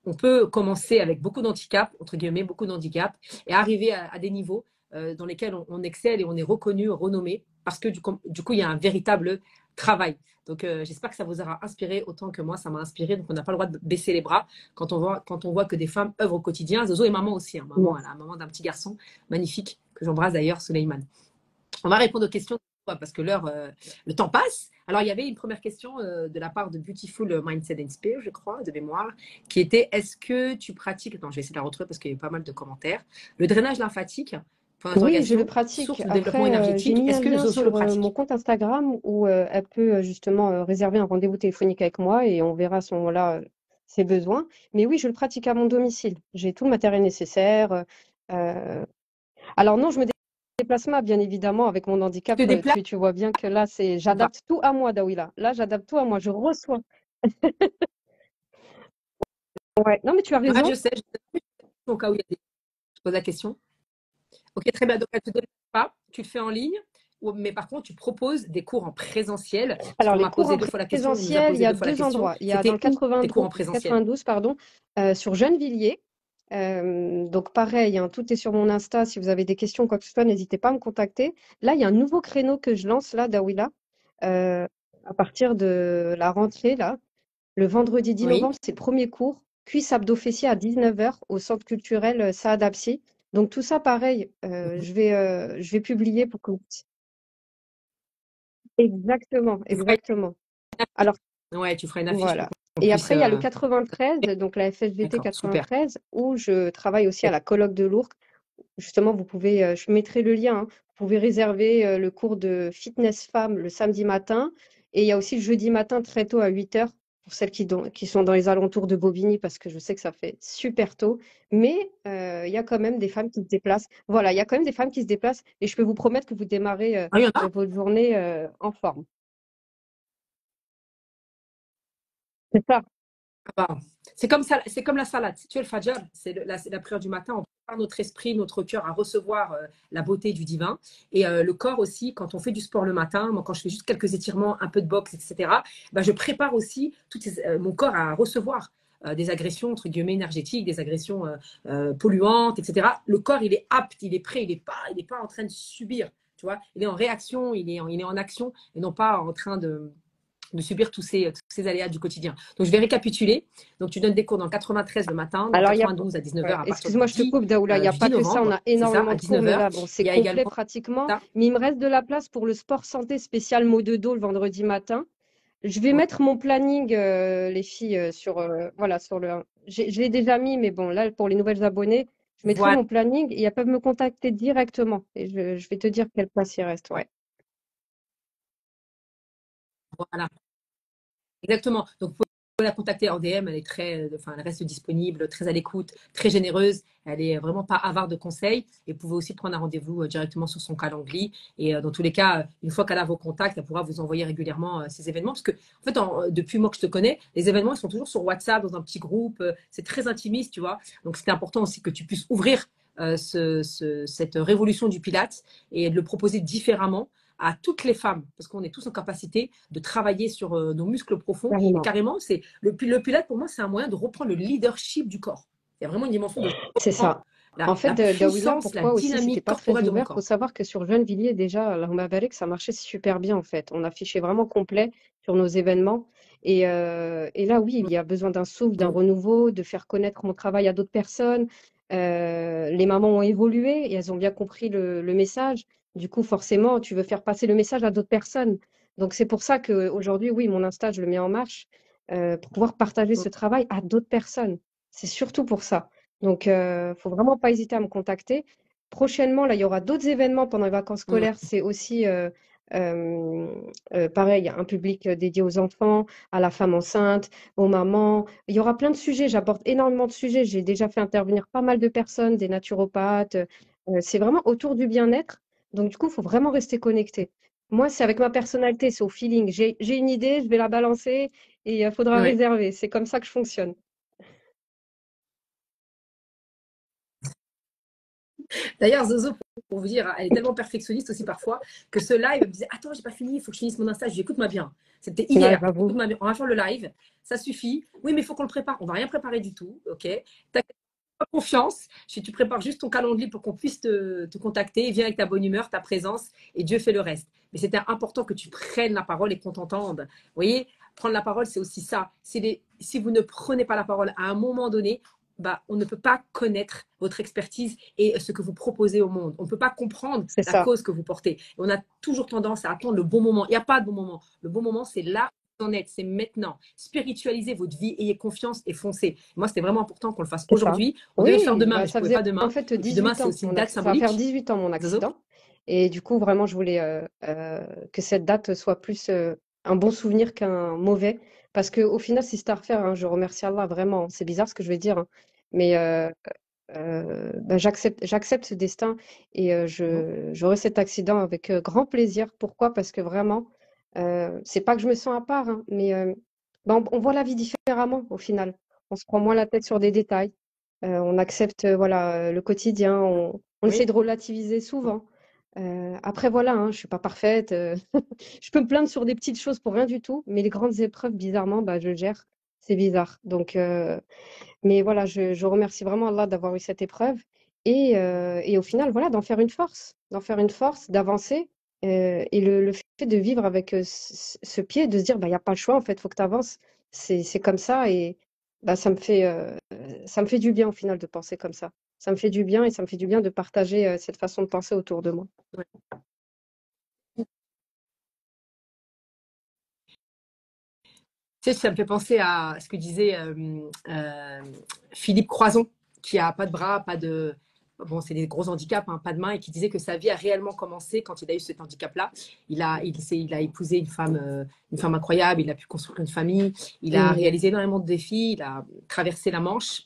on peut commencer avec beaucoup d'handicaps, entre guillemets, beaucoup d'handicaps, et arriver à des niveaux dans lesquels on excelle et on est reconnu, renommé, parce que du coup, il y a un véritable travail. Donc, j'espère que ça vous aura inspiré autant que moi, ça m'a inspiré. Donc, on n'a pas le droit de baisser les bras quand on voit que des femmes œuvrent au quotidien. Zozo est maman aussi. Hein. Maman, elle a maman d'un petit garçon magnifique que j'embrasse d'ailleurs, Soleiman. On va répondre aux questions parce que le temps passe. Alors, il y avait une première question de la part de Beautiful Mindset and Spirit, je crois, de mémoire, qui était est-ce que tu pratiques, attends, je vais essayer de la retrouver parce qu'il y a eu pas mal de commentaires, le drainage lymphatique, point Oui, je le d'interrogation, pratique. source de développement Après, j'ai énergétique, mis est-ce un que lien Zozo le sur mon pratique? compte Instagram où elle peut justement réserver un rendez-vous téléphonique avec moi et on verra à ce moment-là ses besoins. Mais oui, je le pratique à mon domicile. J'ai tout le matériel nécessaire. euh, Alors non, je me déplace pas, bien évidemment, avec mon Tu handicap. te déplaces Tu vois bien que là, ou pas? j'adapte tout à moi, Daouila. Là, j'adapte tout à moi. Je reçois. Ouais. Non, mais tu as Ouais, raison. je sais, au cas où il y a des... Je pose la question. Ok, très bien. Donc, elle ne te déplace pas. tu le fais en ligne, mais par contre, tu proposes des cours en présentiel. Parce Alors, qu'on les m'a cours posé en deux fois la question, on nous a présentiel, il y posé a deux fois la deux question. endroits. Il y a dans le C'était où tes cours en 92, présentiel? 92 pardon, sur Gennevilliers. Donc pareil, hein, tout est sur mon Insta. Si vous avez des questions ou quoi que ce soit, n'hésitez pas à me contacter. Là, il y a un nouveau créneau que je lance là, Dawila, euh, à partir de la rentrée là. Le vendredi 10 Oui. novembre, c'est le premier cours, cuisse abdos fessiers à 19h au centre culturel Saad Apsi. Donc tout ça, pareil, Mhm. je vais publier pour que exactement, Tu feras exactement. une Alors affiche. Ouais, tu feras une affiche pour voilà. qu'on Et puisse. après, il y a le 93, donc la FSVT D'accord, super. 93, où je travaille aussi à la colloque de Lourdes. Justement, vous pouvez, je mettrai le lien, hein. Vous pouvez réserver le cours de fitness femme le samedi matin. Et il y a aussi le jeudi matin très tôt à 8h pour celles qui sont dans les alentours de Bobigny, parce que je sais que ça fait super tôt. Mais il y a quand même des femmes qui se déplacent. Voilà, il y a quand même des femmes qui se déplacent. Et je peux vous promettre que vous démarrez Ah, il y en a? votre journée en forme. C'est ça. Ah bah, c'est comme ça, c'est comme la salade. Si tu es le fajr, c'est la prière du matin, on prépare notre esprit, notre cœur à recevoir la beauté du divin. Et le corps aussi, quand on fait du sport le matin, moi quand je fais juste quelques étirements, un peu de boxe, etc., bah, je prépare aussi mon corps à recevoir des agressions, entre guillemets, énergétiques, des agressions polluantes, etc. Le corps, il est apte, il est prêt, il est pas en train de subir, tu vois. Il est en réaction, il est en action et non pas en train de subir tous ces aléas du quotidien. Donc, je vais récapituler. Donc, tu donnes des cours dans le 93 le matin, dans le Alors, il y a, 92 à 19h ouais, à partir excuse-moi, je te coupe, Daoula, il n'y a du pas 10 que ça, on novembre. a C'est ça, énormément à de cours, mais 19h. là, bon, c'est Il y a complet également pratiquement. ça. Mais il me reste de la place pour le sport santé spécial mot de dos le vendredi matin. Je vais Ouais. mettre mon planning, les filles, voilà, je l'ai déjà mis, mais bon, là, pour les nouvelles abonnées, je mettrai Voilà. mon planning et elles peuvent me contacter directement. Et je vais te dire quelle place il reste, ouais. Voilà. Exactement. Donc, vous pouvez la contacter en DM. Elle est enfin, elle reste disponible, très à l'écoute, très généreuse. Elle est vraiment pas avare de conseils. Et vous pouvez aussi prendre un rendez-vous directement sur son calendrier. Et dans tous les cas, une fois qu'elle a vos contacts, elle pourra vous envoyer régulièrement ces événements. Parce que, en fait, depuis moi que je te connais, les événements, ils sont toujours sur WhatsApp, dans un petit groupe. C'est très intimiste, tu vois. Donc, c'était important aussi que tu puisses ouvrir cette révolution du Pilate et de le proposer différemment à toutes les femmes, parce qu'on est tous en capacité de travailler sur nos muscles profonds. Et Carrément. carrément, le Pilate, pour moi, c'est un moyen de reprendre le leadership du corps. Il y a vraiment une dimension de je C'est reprends ça. En fait, la Dawila, puissance, la pourquoi aussi c'était dynamique pas très corporelle de mon ouvert? Faut corps. savoir que sur Gennevilliers, déjà, Allahumma barik, ça marchait super bien en fait. On affichait vraiment complet sur nos événements. Et là, oui, il y a besoin d'un souffle, d'un Mm. renouveau, de faire connaître mon travail à d'autres personnes. Les mamans ont évolué et elles ont bien compris le message. Du coup, forcément, tu veux faire passer le message à d'autres personnes. Donc, c'est pour ça qu'aujourd'hui, oui, mon Insta, je le mets en marche pour pouvoir partager Mm. ce travail à d'autres personnes. C'est surtout pour ça. Donc, faut vraiment pas hésiter à me contacter. Prochainement, là, il y aura d'autres événements pendant les vacances Mm. scolaires. C'est aussi, euh, pareil, un public dédié aux enfants, à la femme enceinte, aux mamans. Il y aura plein de sujets. J'apporte énormément de sujets. J'ai déjà fait intervenir pas mal de personnes, des naturopathes. C'est vraiment autour du bien-être. Donc, du coup, il faut vraiment rester connecté. Moi, c'est avec ma personnalité, c'est au feeling. J'ai une idée, je vais la balancer et il faudra Ouais. réserver. C'est comme ça que je fonctionne. D'ailleurs, Zozo, pour vous dire, elle est tellement perfectionniste aussi parfois que ce live, elle me disait attends, j'ai pas fini, il faut que je finisse mon Insta. Je dis écoute-moi bien. C'était Ouais, hier. j'avoue. Écoute-moi bien. On va faire le live. Ça suffit. Oui, mais il faut qu'on le prépare. On va rien préparer du tout. OK? T'as pas confiance. Si tu prépares juste ton calendrier pour qu'on puisse te contacter, viens avec ta bonne humeur, ta présence, et Dieu fait le reste. Mais c'était important que tu prennes la parole et qu'on t'entende. Vous voyez, prendre la parole, c'est aussi ça. Si vous ne prenez pas la parole à un moment donné, bah, on ne peut pas connaître votre expertise et ce que vous proposez au monde. On ne peut pas comprendre C'est la ça. cause que vous portez. Et on a toujours tendance à attendre le bon moment. Il n'y a pas de bon moment. Le bon moment, c'est là où vous en êtes, c'est maintenant. Spiritualisez votre vie, ayez confiance et foncez. Moi, c'était vraiment important qu'on le fasse C'est ça. aujourd'hui. On devait le faire Oui, demain, bah, mais je ne ça pouvais faisait pas en demain. fait Et puis demain, 18 c'est ans. aussi une date Ça va faire symbolique. 18 ans mon Zozo. accident. Et du coup, vraiment, je voulais que cette date soit plus un bon souvenir qu'un mauvais. Parce qu'au final, si c'était à refaire, hein, je remercie Allah vraiment. C'est bizarre ce que je vais dire, hein. Mais bah, j'accepte ce destin et j'aurai cet accident avec grand plaisir. Pourquoi? Parce que vraiment, c'est pas que je me sens à part, hein, mais bah, on voit la vie différemment au final. On se prend moins la tête sur des détails. On accepte voilà, le quotidien. On essaie Oui. de relativiser souvent. Après, voilà, hein, je suis pas parfaite. Je peux me plaindre sur des petites choses pour rien du tout, mais les grandes épreuves, bizarrement, bah, je gère. C'est bizarre. Donc, mais voilà, je remercie vraiment Allah d'avoir eu cette épreuve et au final, voilà, d'en faire une force, d'avancer. Et le fait de vivre avec ce pied, de se dire, bah, il n'y a pas le choix, en fait, il faut que tu avances. C'est comme ça et bah, ça me fait du bien au final de penser comme ça. Ça me fait du bien et ça me fait du bien de partager cette façon de penser autour de moi. Ouais. Tu sais, ça me fait penser à ce que disait euh, Philippe Croison, qui a pas de bras, pas de. Bon, c'est des gros handicaps, hein, pas de main, et qui disait que sa vie a réellement commencé quand il a eu cet handicap-là. Il a épousé une femme incroyable, il a pu construire une famille, il a Mm. réalisé énormément de défis, il a traversé la Manche.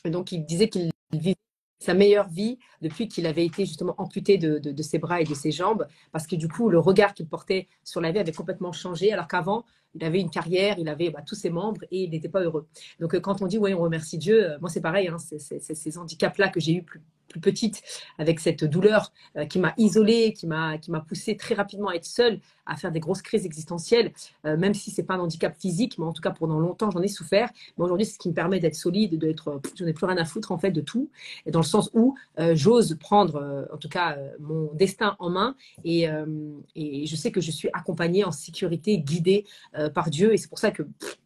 Et donc, il disait qu'il vivait sa meilleure vie depuis qu'il avait été justement amputé de ses bras et de ses jambes, parce que du coup, le regard qu'il portait sur la vie avait complètement changé, alors qu'avant, il avait une carrière, il avait tous ses membres et il n'était pas heureux. Donc, quand on dit, oui, on remercie Dieu, moi, c'est pareil, hein, c'est ces handicaps-là que j'ai eu plus petite, avec cette douleur qui m'a isolée, qui m'a poussée très rapidement à être seule, à faire des grosses crises existentielles, même si c'est pas un handicap physique, mais en tout cas, pendant longtemps, j'en ai souffert. Mais aujourd'hui, c'est ce qui me permet d'être solide, j'en ai plus rien à foutre, en fait, de tout, et dans le sens où j'ose prendre, en tout cas, mon destin en main, et je sais que je suis accompagnée en sécurité, guidée par Dieu, et c'est pour ça que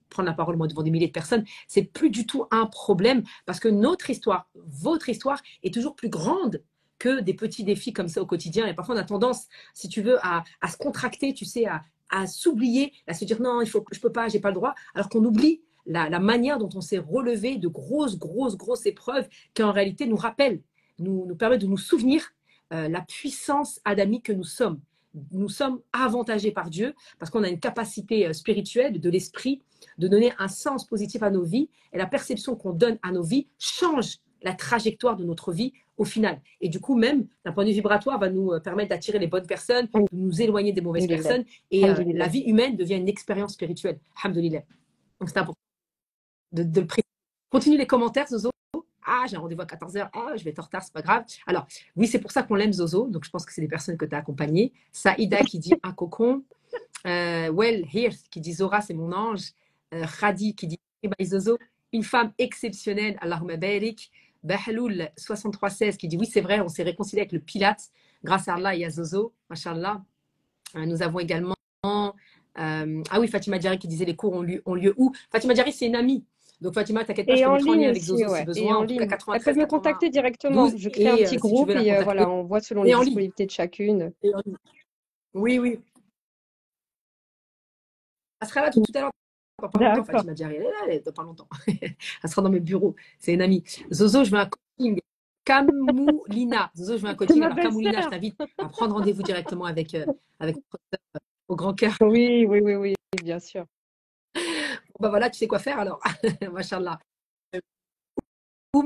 prendre la parole moi devant des milliers de personnes, c'est plus du tout un problème, parce que notre histoire, votre histoire est toujours plus grande que des petits défis comme ça au quotidien. Et parfois, on a tendance, si tu veux, à se contracter, tu sais, à s'oublier, à se dire non, je peux pas, j'ai pas le droit, alors qu'on oublie la manière dont on s'est relevé de grosses épreuves qui en réalité nous rappellent, nous permettent de nous souvenir la puissance adamique que nous sommes. Nous sommes avantagés par Dieu parce qu'on a une capacité spirituelle de l'esprit de donner un sens positif à nos vies, et la perception qu'on donne à nos vies change la trajectoire de notre vie au final. Et du coup, même d'un point de vue vibratoire, va nous permettre d'attirer les bonnes personnes, de nous éloigner des mauvaises Alhamdulillah. personnes, et la Alhamdulillah. vie humaine devient une expérience spirituelle. Alhamdulillah. Donc c'est important de le préciser. Continue les commentaires, Zozo. Ah, j'ai un rendez-vous à 14h. Ah, je vais être en retard, c'est pas grave. Alors, oui, c'est pour ça qu'on l'aime, Zozo. Donc, je pense que c'est des personnes que tu as accompagnées. Saïda qui dit un cocon. Well, here qui dit Zora, c'est mon ange. Khadi qui dit Zozo, une femme exceptionnelle. Allahumma barik. Bahloul 6316 qui dit oui, c'est vrai, on s'est réconcilié avec le Pilate grâce à Allah et à Zozo. Machallah. Nous avons également. Ah oui, Fatima Diarry qui disait les cours ont lieu où? Fatima Diarry, c'est une amie. Donc Fatima, t'inquiète pas, je Et peux en mettre en lien ligne avec aussi, Zozo si ouais. Et besoin. en En tout cas, ligne. Elles peuvent 93 me contacter directement. 92. Je crée un Et petit si tu groupe veux la et contacter, voilà, on voit selon les et en ligne. disponibilités de chacune. Et en ligne. Oui, oui. Elle sera là tout à l'heure. Dans pas longtemps, D'accord. Fatima Diarry. Elle est là, dans pas longtemps. Elle sera dans mes bureaux. C'est une amie. Zozo, je veux un coaching. Camoulina. Zozo, je veux un C'est coaching. ma Alors, Camoulina, je belle-sœur. t'invite à prendre rendez-vous directement avec au grand cœur. Oui, oui, oui, oui, bien sûr. Bah voilà, tu sais quoi faire alors. Machallah.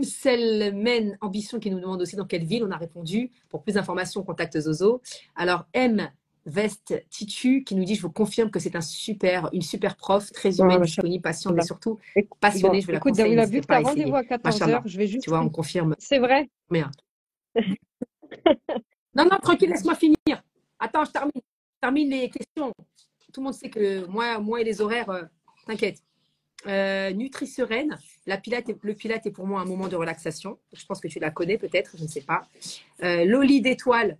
Selmen Ambition qui nous demande aussi dans quelle ville. On a répondu. Pour plus d'informations, contacte Zozo. Alors, M. Vest Titu qui nous dit: je vous confirme que c'est une super prof, très Ouais, humaine, machallah. disponible, patiente et surtout Bon, passionnée. Je vous la écoute, conseille, Daoula, vu n'hésitez que tu pas as à rendez-vous essayer. à 14h, Machallah. je vais Tu juste. vois, on confirme. C'est vrai? Merde. Non, non, tranquille, laisse-moi finir. Attends, je termine les questions. Tout le monde sait que moi et les horaires, t'inquiète. Nutri Sereine, le pilate est pour moi un moment de relaxation. Je pense que tu la connais peut-être, je ne sais pas. Loli d'étoiles.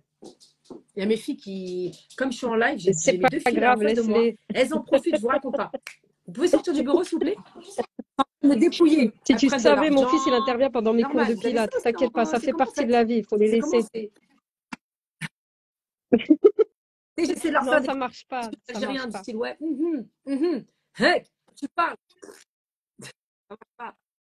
Il y a mes filles qui, comme je suis en live, C'est j'ai mes pas deux filles là en grave, face de moi. laisse-les. Elles en profitent, je vous raconte pas. Vous pouvez sortir du bureau, s'il vous plaît? Me dépouiller. Si Elles tu prennent de savais, mon l'argent. fils, il intervient pendant mes cours Normal. de Vous avez ça, pilates. T'inquiète pas, ça c'est fait comment en partie de fait? la vie, il faut les C'est comment? laisser. J'essaie de leur Non, faire des ça marche pas, trucs ça marche algériens du pas. style ouais. Hey, tu parles.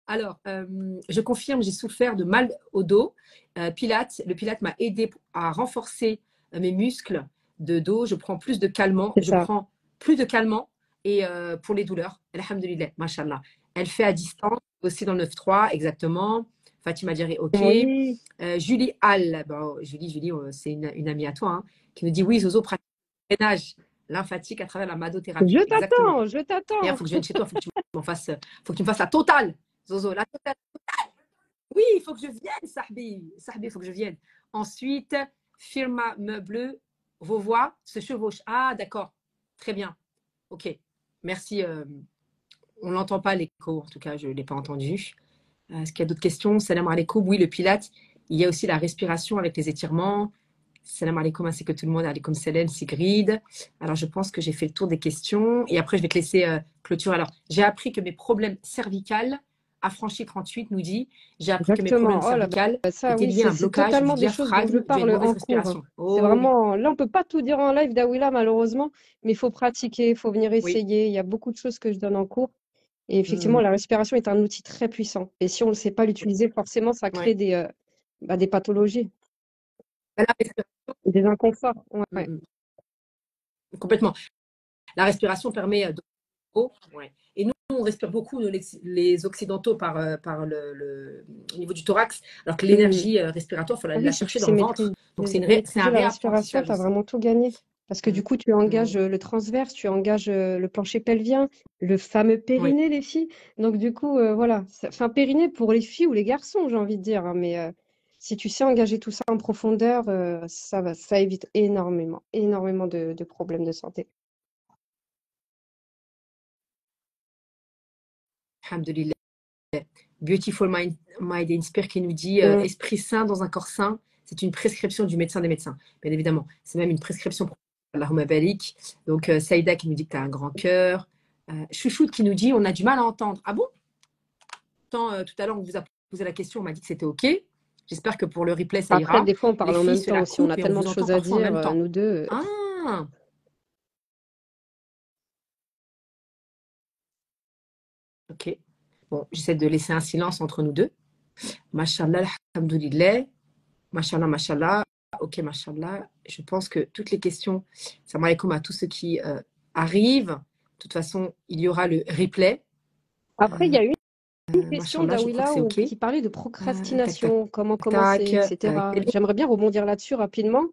Alors, je confirme, j'ai souffert de mal au dos. Le Pilate m'a aidé à renforcer mes muscles de dos. Je prends plus de calmants. C'est Je ça. prends plus de calmants et pour les douleurs. Alhamdulillah, mashallah. Elle fait à distance, aussi dans le 9-3, exactement. Fatima dirait OK. Oui. Julie Hall, bon, Julie, c'est une amie à toi, hein, qui nous dit oui, Zozo pratique le drainage lymphatique à travers la madothérapie. Je Exactement. t'attends, je D'ailleurs, il t'attends. faut que je vienne chez toi, faut que tu me fasses la totale, Zozo, la totale. Oui, il faut que je vienne, Sahbi. Sahbi, il faut que je vienne. Ensuite, firma meuble, vos voix se chevauchent. Ah, d'accord. Très bien. Ok. Merci. On l'entend pas, l'écho. En tout cas, je ne l'ai pas entendu. Est-ce qu'il y a d'autres questions? Salam alaikum. Oui, le pilate. Il y a aussi la respiration avec les étirements. Salam alaikum, ainsi que tout le monde. Alaikum salam, Sigrid. Alors, je pense que j'ai fait le tour des questions. Et après, je vais te laisser clôturer. Alors, j'ai appris que mes problèmes cervicales, Affranchi 38 nous dit, j'ai appris que mes problèmes Exactement. Oh là, cervicales ça, étaient oui, liés à un c'est blocage du totalement des choses dont je diaphragme dû à une parle mauvaise en cours, hein. respiration. C'est Oh oui, vraiment, là, on peut pas tout dire en live d'Awila, malheureusement, mais il faut pratiquer, il faut venir oui. essayer. Il y a beaucoup de choses que je donne en cours. Et effectivement, la respiration est un outil très puissant. Et si on ne sait pas l'utiliser, forcément, ça crée Ouais. des pathologies, La respiration, des inconforts. Ouais. complètement. La respiration permet ouais. Et nous, on respire beaucoup, nous, les occidentaux, par au niveau du thorax, alors que Mm. l'énergie respiratoire, il faut Ah oui, la si tu chercher dans sais le ventre. Donc, c'est un maîtriser la respiration, réapprentissage tu as aussi. vraiment tout gagné. Parce que Mm. du coup, tu engages Mm. le transverse, tu engages le plancher pelvien, le fameux Oui, périnée, les filles. Donc du coup, voilà. Enfin, périnée pour les filles ou les garçons, j'ai envie de dire, hein, mais si tu sais engager tout ça en profondeur, ça évite énormément, énormément de problèmes de santé. alhamdoulilah. Beautiful Mind Inspire qui nous dit Mm. esprit sain dans un corps sain, c'est une prescription du médecin des médecins. Bien évidemment, c'est même une prescription pour Allahumma barik. Donc, Saïda qui nous dit que tu as un grand cœur. Chouchoute qui nous dit on a du mal à entendre. Ah bon? Tout à l'heure, on vous a posé la question, on m'a dit que c'était OK. J'espère que pour le replay, ça Après, ira. des fois, on Les parle en filles, même temps cela aussi. On a coupe et on tellement vous de entend choses à parfois en dire, même temps. nous deux. Ah, OK. Bon, j'essaie de laisser un silence entre nous deux. Mashallah, alhamdoulilah. Mashallah, mashallah. Ok, mashallah. Je pense que toutes les questions, salam alaikum à tous ceux qui arrivent. De toute façon, il y aura le replay. Après, il y a une question Mashallah, je crois que d'Awila c'est ok. qui parlait de Tac, tac, procrastination, comment commencer, tac. etc. J'aimerais bien rebondir là-dessus rapidement.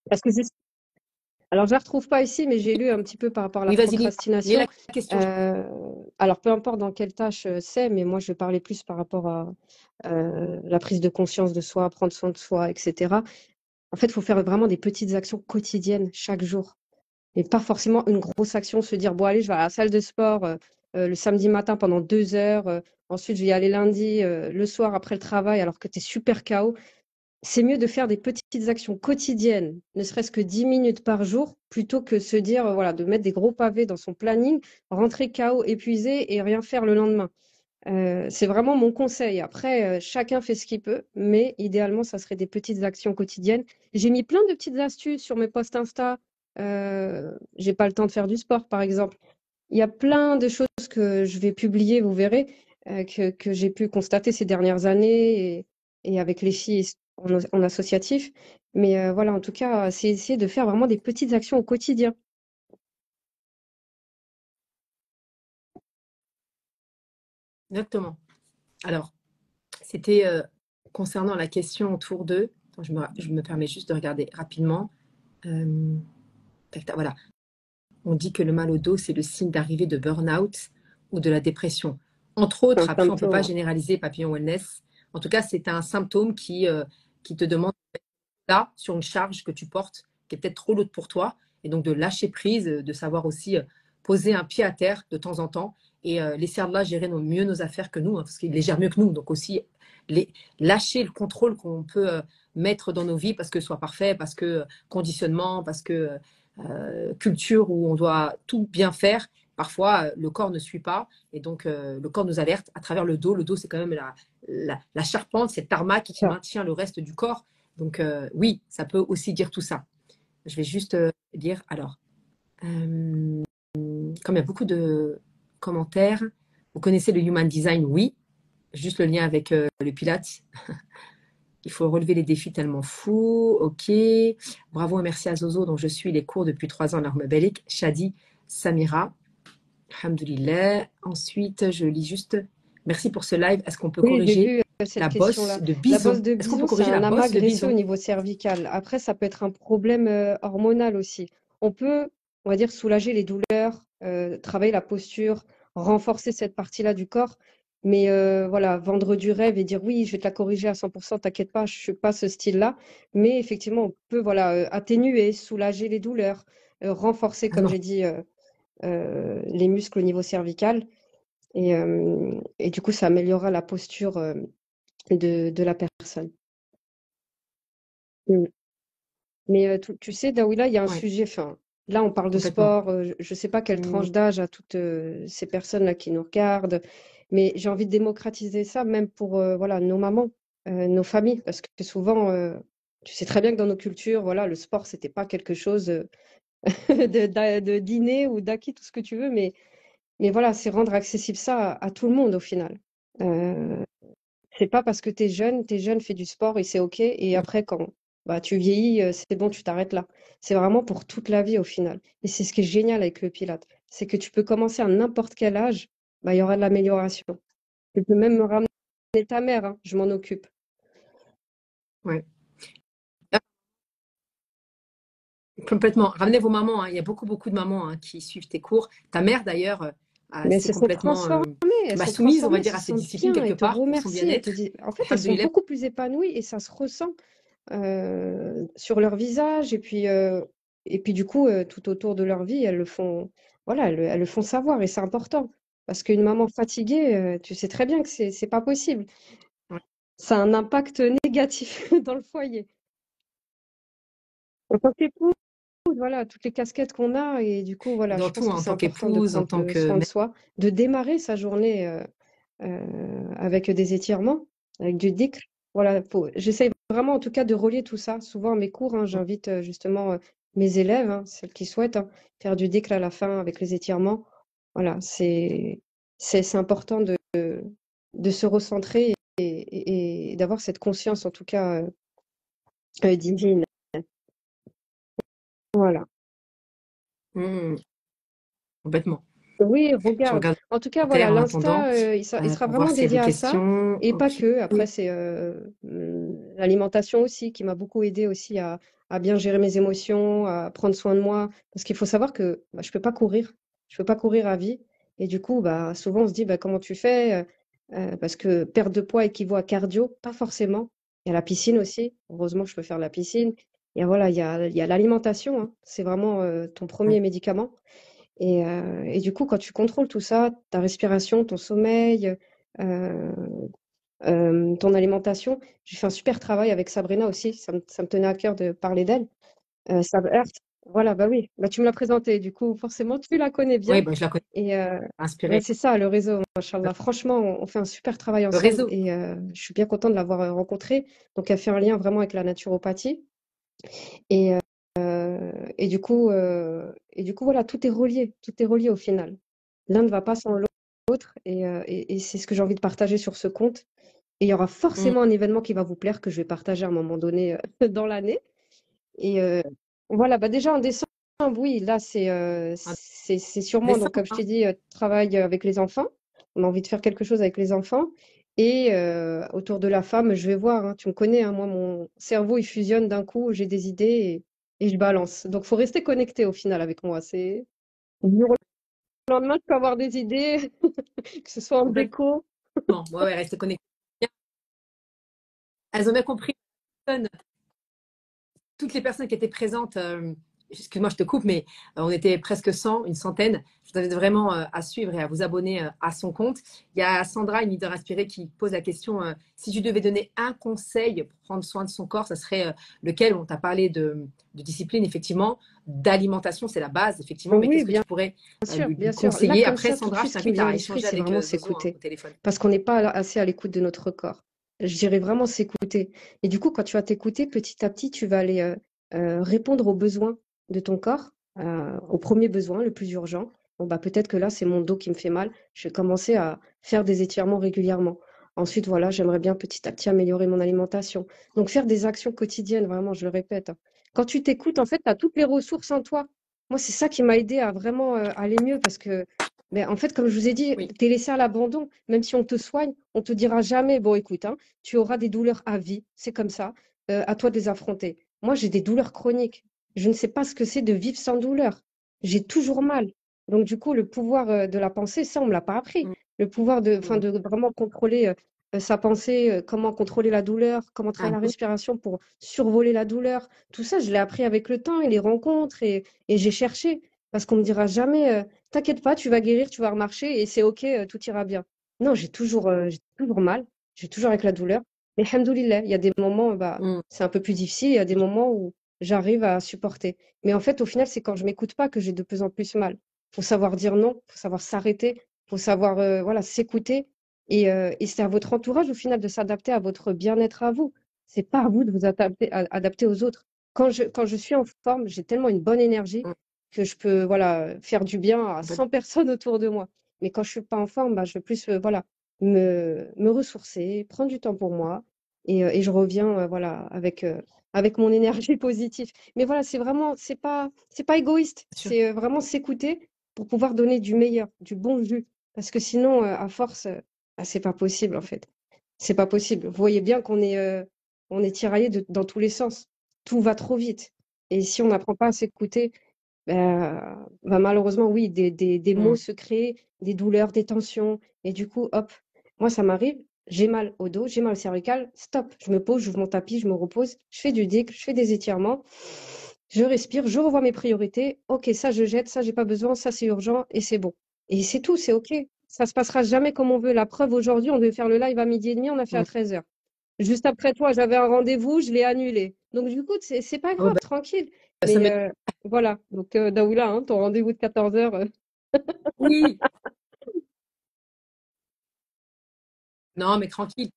Parce que alors, je la retrouve pas ici, mais j'ai lu un petit peu par rapport à la Oui, vas-y, lis la procrastination. question. Alors, peu importe dans quelle tâche c'est, mais moi, je vais parler plus par rapport à la prise de conscience de soi, prendre soin de soi, etc. En fait, il faut faire vraiment des petites actions quotidiennes chaque jour. Et pas forcément une grosse action, se dire, bon, allez, je vais à la salle de sport le samedi matin pendant 2 heures. Ensuite, je vais y aller lundi, le soir après le travail, alors que tu es super KO. C'est mieux de faire des petites actions quotidiennes, ne serait-ce que 10 minutes par jour, plutôt que se dire, voilà, de mettre des gros pavés dans son planning, rentrer KO, épuisé et rien faire le lendemain. C'est vraiment mon conseil. Après, chacun fait ce qu'il peut, mais idéalement, ça serait des petites actions quotidiennes. J'ai mis plein de petites astuces sur mes posts Insta. J'ai pas le temps de faire du sport, par exemple. Il y a plein de choses que je vais publier, vous verrez, que j'ai pu constater ces dernières années et avec les filles en associatif. Mais voilà, en tout cas, c'est essayer de faire vraiment des petites actions au quotidien. Exactement. Alors, c'était concernant la question autour de. Attends, je me permets juste de regarder rapidement. Tac, tac, voilà. On dit que le mal au dos, c'est le signe d'arrivée de burn-out ou de la dépression. Entre C'est un autres, après, on ne peut pas symptôme. généraliser Papillon Wellness. En tout cas, c'est un symptôme qui te demande là sur une charge que tu portes, qui est peut-être trop lourde pour toi, et donc de lâcher prise, de savoir aussi poser un pied à terre de temps en temps et laisser Allah gérer mieux nos affaires que nous, hein, parce qu'il les gère mieux que nous. Donc aussi, lâcher le contrôle qu'on peut mettre dans nos vies parce que ce soit parfait, parce que conditionnement, parce que culture où on doit tout bien faire. Parfois, le corps ne suit pas et donc le corps nous alerte à travers le dos. Le dos, c'est quand même la charpente, c'est le tarmac qui Ça. maintient le reste du corps. Donc oui, ça peut aussi dire tout ça. Je vais juste dire, alors, comme il y a beaucoup de commentaires, vous connaissez le Human Design? Oui. Juste le lien avec le Pilates. Il faut relever les défis tellement fous. Ok. Bravo et merci à Zozo, dont je suis les cours depuis 3 ans, l'arme bellique. Shadi, Samira. Alhamdoulilah. Ensuite, je lis juste. Merci pour ce live. Est-ce qu'on peut Oui, j'ai corriger vu la cette bosse question-là. de La bosse bison? de Est-ce qu'on peut bison, c'est corriger un la amas bosse de graisseux au bison? niveau cervical. Après, ça peut être un problème hormonal aussi. On peut, on va dire, soulager les douleurs, travailler la posture, renforcer cette partie-là du corps. Mais voilà, vendre du rêve et dire oui, je vais te la corriger à 100%, t'inquiète pas, je suis pas ce style-là. Mais effectivement, on peut voilà, atténuer, soulager les douleurs, renforcer, Ah comme non. j'ai dit, les muscles au niveau cervical. Et du coup, ça améliorera la posture de la personne. Mm. Mais tu sais, Daouila, il y a un Ouais, sujet, enfin, là, on parle de complètement. sport, je ne sais pas quelle Mm. tranche d'âge à toutes ces personnes-là qui nous regardent, mais j'ai envie de démocratiser ça, même pour voilà, nos mamans, nos familles, parce que souvent, tu sais très bien que dans nos cultures, voilà, le sport, c'était pas quelque chose de dîner ou d'acquis, tout ce que tu veux, mais voilà, c'est rendre accessible ça à tout le monde au final. Euh, c'est pas parce que t'es jeune, fais du sport et c'est OK. Et après, quand bah, tu vieillis, c'est bon, tu t'arrêtes là. C'est vraiment pour toute la vie au final. Et c'est ce qui est génial avec le Pilate. C'est que tu peux commencer à n'importe quel âge, bah, il y aura de l'amélioration. Tu peux même me ramener ta mère, hein, je m'en occupe. Ouais. Complètement. Ramenez vos mamans, hein. Il y a beaucoup, beaucoup de mamans, hein, qui suivent tes cours. Ta mère, d'ailleurs, Mais elles c'est se sont complètement transformées, elles sont soumise, on transformées, va elles dire, se à ces sentent disciplines bien, quelque elles te part pour son remercient, elles te bien-être. disent... En fait, elles sont Alhamdoulilah. beaucoup plus épanouies et ça se ressent sur leur visage. Et puis du coup, tout autour de leur vie, elles le font, voilà, elles le font savoir et c'est important. Parce qu'une maman fatiguée, tu sais très bien que c'est pas possible. Ouais. Ça a un impact négatif dans le foyer. En tant qu'épouse, voilà, toutes les casquettes qu'on a et du coup, voilà, Dans je pense tout, que hein, en c'est tant important de qu'épouse, en prendre tant que soin de mère. soi, de démarrer sa journée avec des étirements, avec du dhikr. Voilà, j'essaye vraiment en tout cas de relier tout ça. Souvent à mes cours, hein, j'invite justement mes élèves, hein, celles qui souhaitent, hein, faire du dhikr à la fin avec les étirements. Voilà, c'est important de se recentrer et d'avoir cette conscience en tout cas divine. Voilà. Mm, complètement. Oui, Je regarde. regarde En tout cas, le commentaire voilà, en attendant l'Insta, il sera pour voir vraiment s'il y a dédié des à ça. questions. Et pas Ok. que. Après, c'est l'alimentation aussi qui m'a beaucoup aidé aussi à bien gérer mes émotions, à prendre soin de moi. Parce qu'il faut savoir que bah, je peux pas courir. Je peux pas courir à vie. Et du coup, bah, souvent, on se dit, bah, comment tu fais? Parce que perte de poids équivaut à cardio, pas forcément. Il y a la piscine aussi. Heureusement que je peux faire la piscine. Et voilà, il y a l'alimentation, hein. C'est vraiment ton premier médicament. Et du coup, quand tu contrôles tout ça, ta respiration, ton sommeil, euh, ton alimentation, j'ai fait un super travail avec Sabrina aussi. Ça me tenait à cœur de parler d'elle. Sab Earth, voilà, bah oui, bah, tu me l'as présentée. Du coup, forcément, tu la connais Oui, bien. bah, je la connais, Et ouais, inspirée. c'est ça, le réseau, machallah. Franchement, on fait un super travail Le ensemble réseau. et je suis bien contente de l'avoir rencontrée. Donc, elle fait un lien vraiment avec la naturopathie. Et, et du coup, voilà, tout est relié au final. L'un ne va pas sans l'autre, et c'est ce que j'ai envie de partager sur ce compte. Et il y aura Mm. forcément un événement qui va vous plaire que je vais partager à un moment donné dans l'année. Et voilà, bah déjà en décembre, oui, là En c'est sûrement, donc décembre, comme je hein. t'ai dit, travail avec les enfants. On a envie de faire quelque chose avec les enfants. Et autour de la femme, je vais voir, hein, tu me connais, hein, moi, mon cerveau, il fusionne d'un coup, j'ai des idées et je balance. Donc, faut rester connecté au final avec moi. C'est du jour au lendemain, je peux avoir des idées, que ce soit en Complètement. déco. Ouais, ouais, restez connectés. Elles ont bien compris. Toutes les personnes qui étaient présentes, excuse-moi, je te coupe, mais on était presque 100, une centaine. Je vous invite vraiment à suivre et à vous abonner à son compte. Il y a Sandra, une leader inspirée, qui pose la question, si tu devais donner un conseil pour prendre soin de son corps, ça serait lequel? On t'a parlé de discipline, effectivement, d'alimentation, c'est la base, effectivement, mais Oui, qu'est-ce que bien tu pourrais sûr, lui bien sûr. Là, conseiller? comme Après, ça, tout de Sandra, je suite, ce qui me t'invite vient à à l'esprit, échanger c'est avec vraiment Zozo, hein, au s'écouter. téléphone. Parce qu'on n'est pas assez à l'écoute de notre corps. Je dirais vraiment s'écouter. Et du coup, quand tu vas t'écouter, petit à petit, tu vas aller répondre aux besoins de ton corps, au premier besoin, le plus urgent. Bon, bah, peut-être que là, c'est mon dos qui me fait mal. Je vais commencer à faire des étirements régulièrement. Ensuite, voilà, j'aimerais bien petit à petit améliorer mon alimentation. Donc, faire des actions quotidiennes, vraiment, je le répète, hein. Quand tu t'écoutes, en fait, tu as toutes les ressources en toi. Moi, c'est ça qui m'a aidé à vraiment aller mieux parce que, mais en fait, comme je vous ai dit, Oui. tu es laissé à l'abandon. Même si on te soigne, on te dira jamais, bon, écoute, hein, tu auras des douleurs à vie, c'est comme ça, à toi de les affronter. Moi, j'ai des douleurs chroniques. Je ne sais pas ce que c'est de vivre sans douleur. J'ai toujours mal. Donc, du coup, le pouvoir de la pensée, ça, on ne me l'a pas appris. le pouvoir de vraiment contrôler sa pensée, comment contrôler la douleur, comment Ah, travailler la respiration pour survoler la douleur. Tout ça, je l'ai appris avec le temps et les rencontres et j'ai cherché. Parce qu'on me dira jamais, t'inquiète pas, tu vas guérir, tu vas remarcher et c'est OK, tout ira bien. Non, j'ai toujours mal, j'ai toujours avec la douleur. Mais alhamdoulilah, il y a des moments, bah, mm, c'est un peu plus difficile, il y a des moments où j'arrive à supporter. Mais en fait, au final, c'est quand je m'écoute pas que j'ai de plus en plus mal. Faut savoir dire non, faut savoir s'arrêter, faut savoir voilà, s'écouter. Et c'est à votre entourage, au final, de s'adapter à votre bien-être à vous. C'est pas à vous de vous adapter aux autres. Quand je suis en forme, j'ai tellement une bonne énergie mm, que je peux voilà, faire du bien à complètement. 100 personnes autour de moi. Mais quand je suis pas en forme, bah, je veux plus voilà, me ressourcer, prendre du temps pour moi. Et je reviens voilà, avec mon énergie positive. Mais voilà, c'est pas égoïste. Bien sûr. C'est vraiment s'écouter pour pouvoir donner du meilleur, du bon jus. Parce que sinon, à force, bah, c'est pas possible en fait. C'est pas possible. Vous voyez bien on est tiraillé dans tous les sens. Tout va trop vite. Et si on n'apprend pas à s'écouter, bah, malheureusement, oui, des maux Mm. se créent, des douleurs, des tensions. Et du coup, hop, moi, ça m'arrive, j'ai mal au dos, j'ai mal au cervical, stop, je me pose, j'ouvre mon tapis, je me repose, je fais du digue, je fais des étirements, je respire, je revois mes priorités. Ok, ça, je jette, ça, j'ai pas besoin, ça, c'est urgent et c'est bon. Et c'est tout, c'est ok. Ça se passera jamais comme on veut. La preuve, aujourd'hui, on devait faire le live à 12h30, on a fait à Mm. 13h. Juste après toi, j'avais un rendez-vous, je l'ai annulé. Donc, du coup, c'est pas Ouais, grave, tranquille. ça Mais m'est- voilà. Donc, Daoula, hein, ton rendez-vous de 14h. Oui, non, mais tranquille.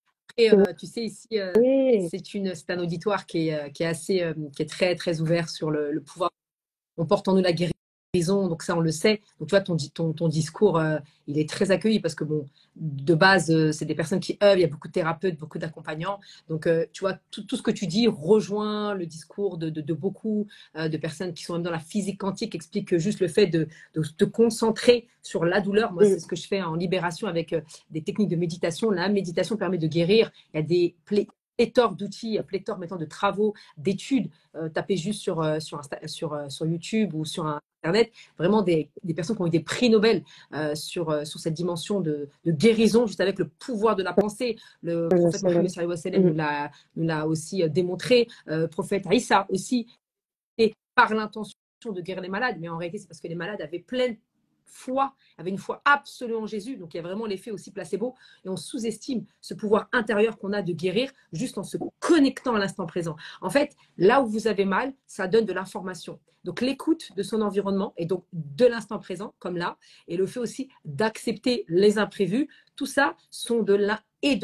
Après, tu sais, ici, Oui. c'est un auditoire qui est assez, qui est très, très ouvert sur le pouvoir. On porte en nous la guérison, donc ça on le sait. Donc tu vois, ton discours, il est très accueilli parce que bon, de base, c'est des personnes qui œuvrent, il y a beaucoup de thérapeutes, beaucoup d'accompagnants. Donc tu vois, tout ce que tu dis rejoint le discours de beaucoup de personnes qui sont même dans la physique quantique, explique que juste le fait de te concentrer sur la douleur, moi c'est Mm. ce que je fais en libération avec des techniques de méditation. La méditation permet de guérir. Il y a des pléthores d'outils, pléthore maintenant de travaux, d'études. Tapez juste sur YouTube ou sur Internet, vraiment des personnes qui ont eu des prix Nobel sur cette dimension de guérison, juste avec le pouvoir de la pensée. Le prophète Mohammed sallallahu alayhi wa sallam Mm. nous l'a aussi démontré, prophète Aïssa aussi, et par l'intention de guérir les malades, mais en réalité, c'est parce que les malades avaient pleine foi, avaient une foi absolue en Jésus. Donc, il y a vraiment l'effet aussi placebo. Et on sous-estime ce pouvoir intérieur qu'on a de guérir juste en se connectant à l'instant présent. En fait, là où vous avez mal, ça donne de l'information. Donc, l'écoute de son environnement et donc de l'instant présent, comme là, et le fait aussi d'accepter les imprévus, tout ça sont de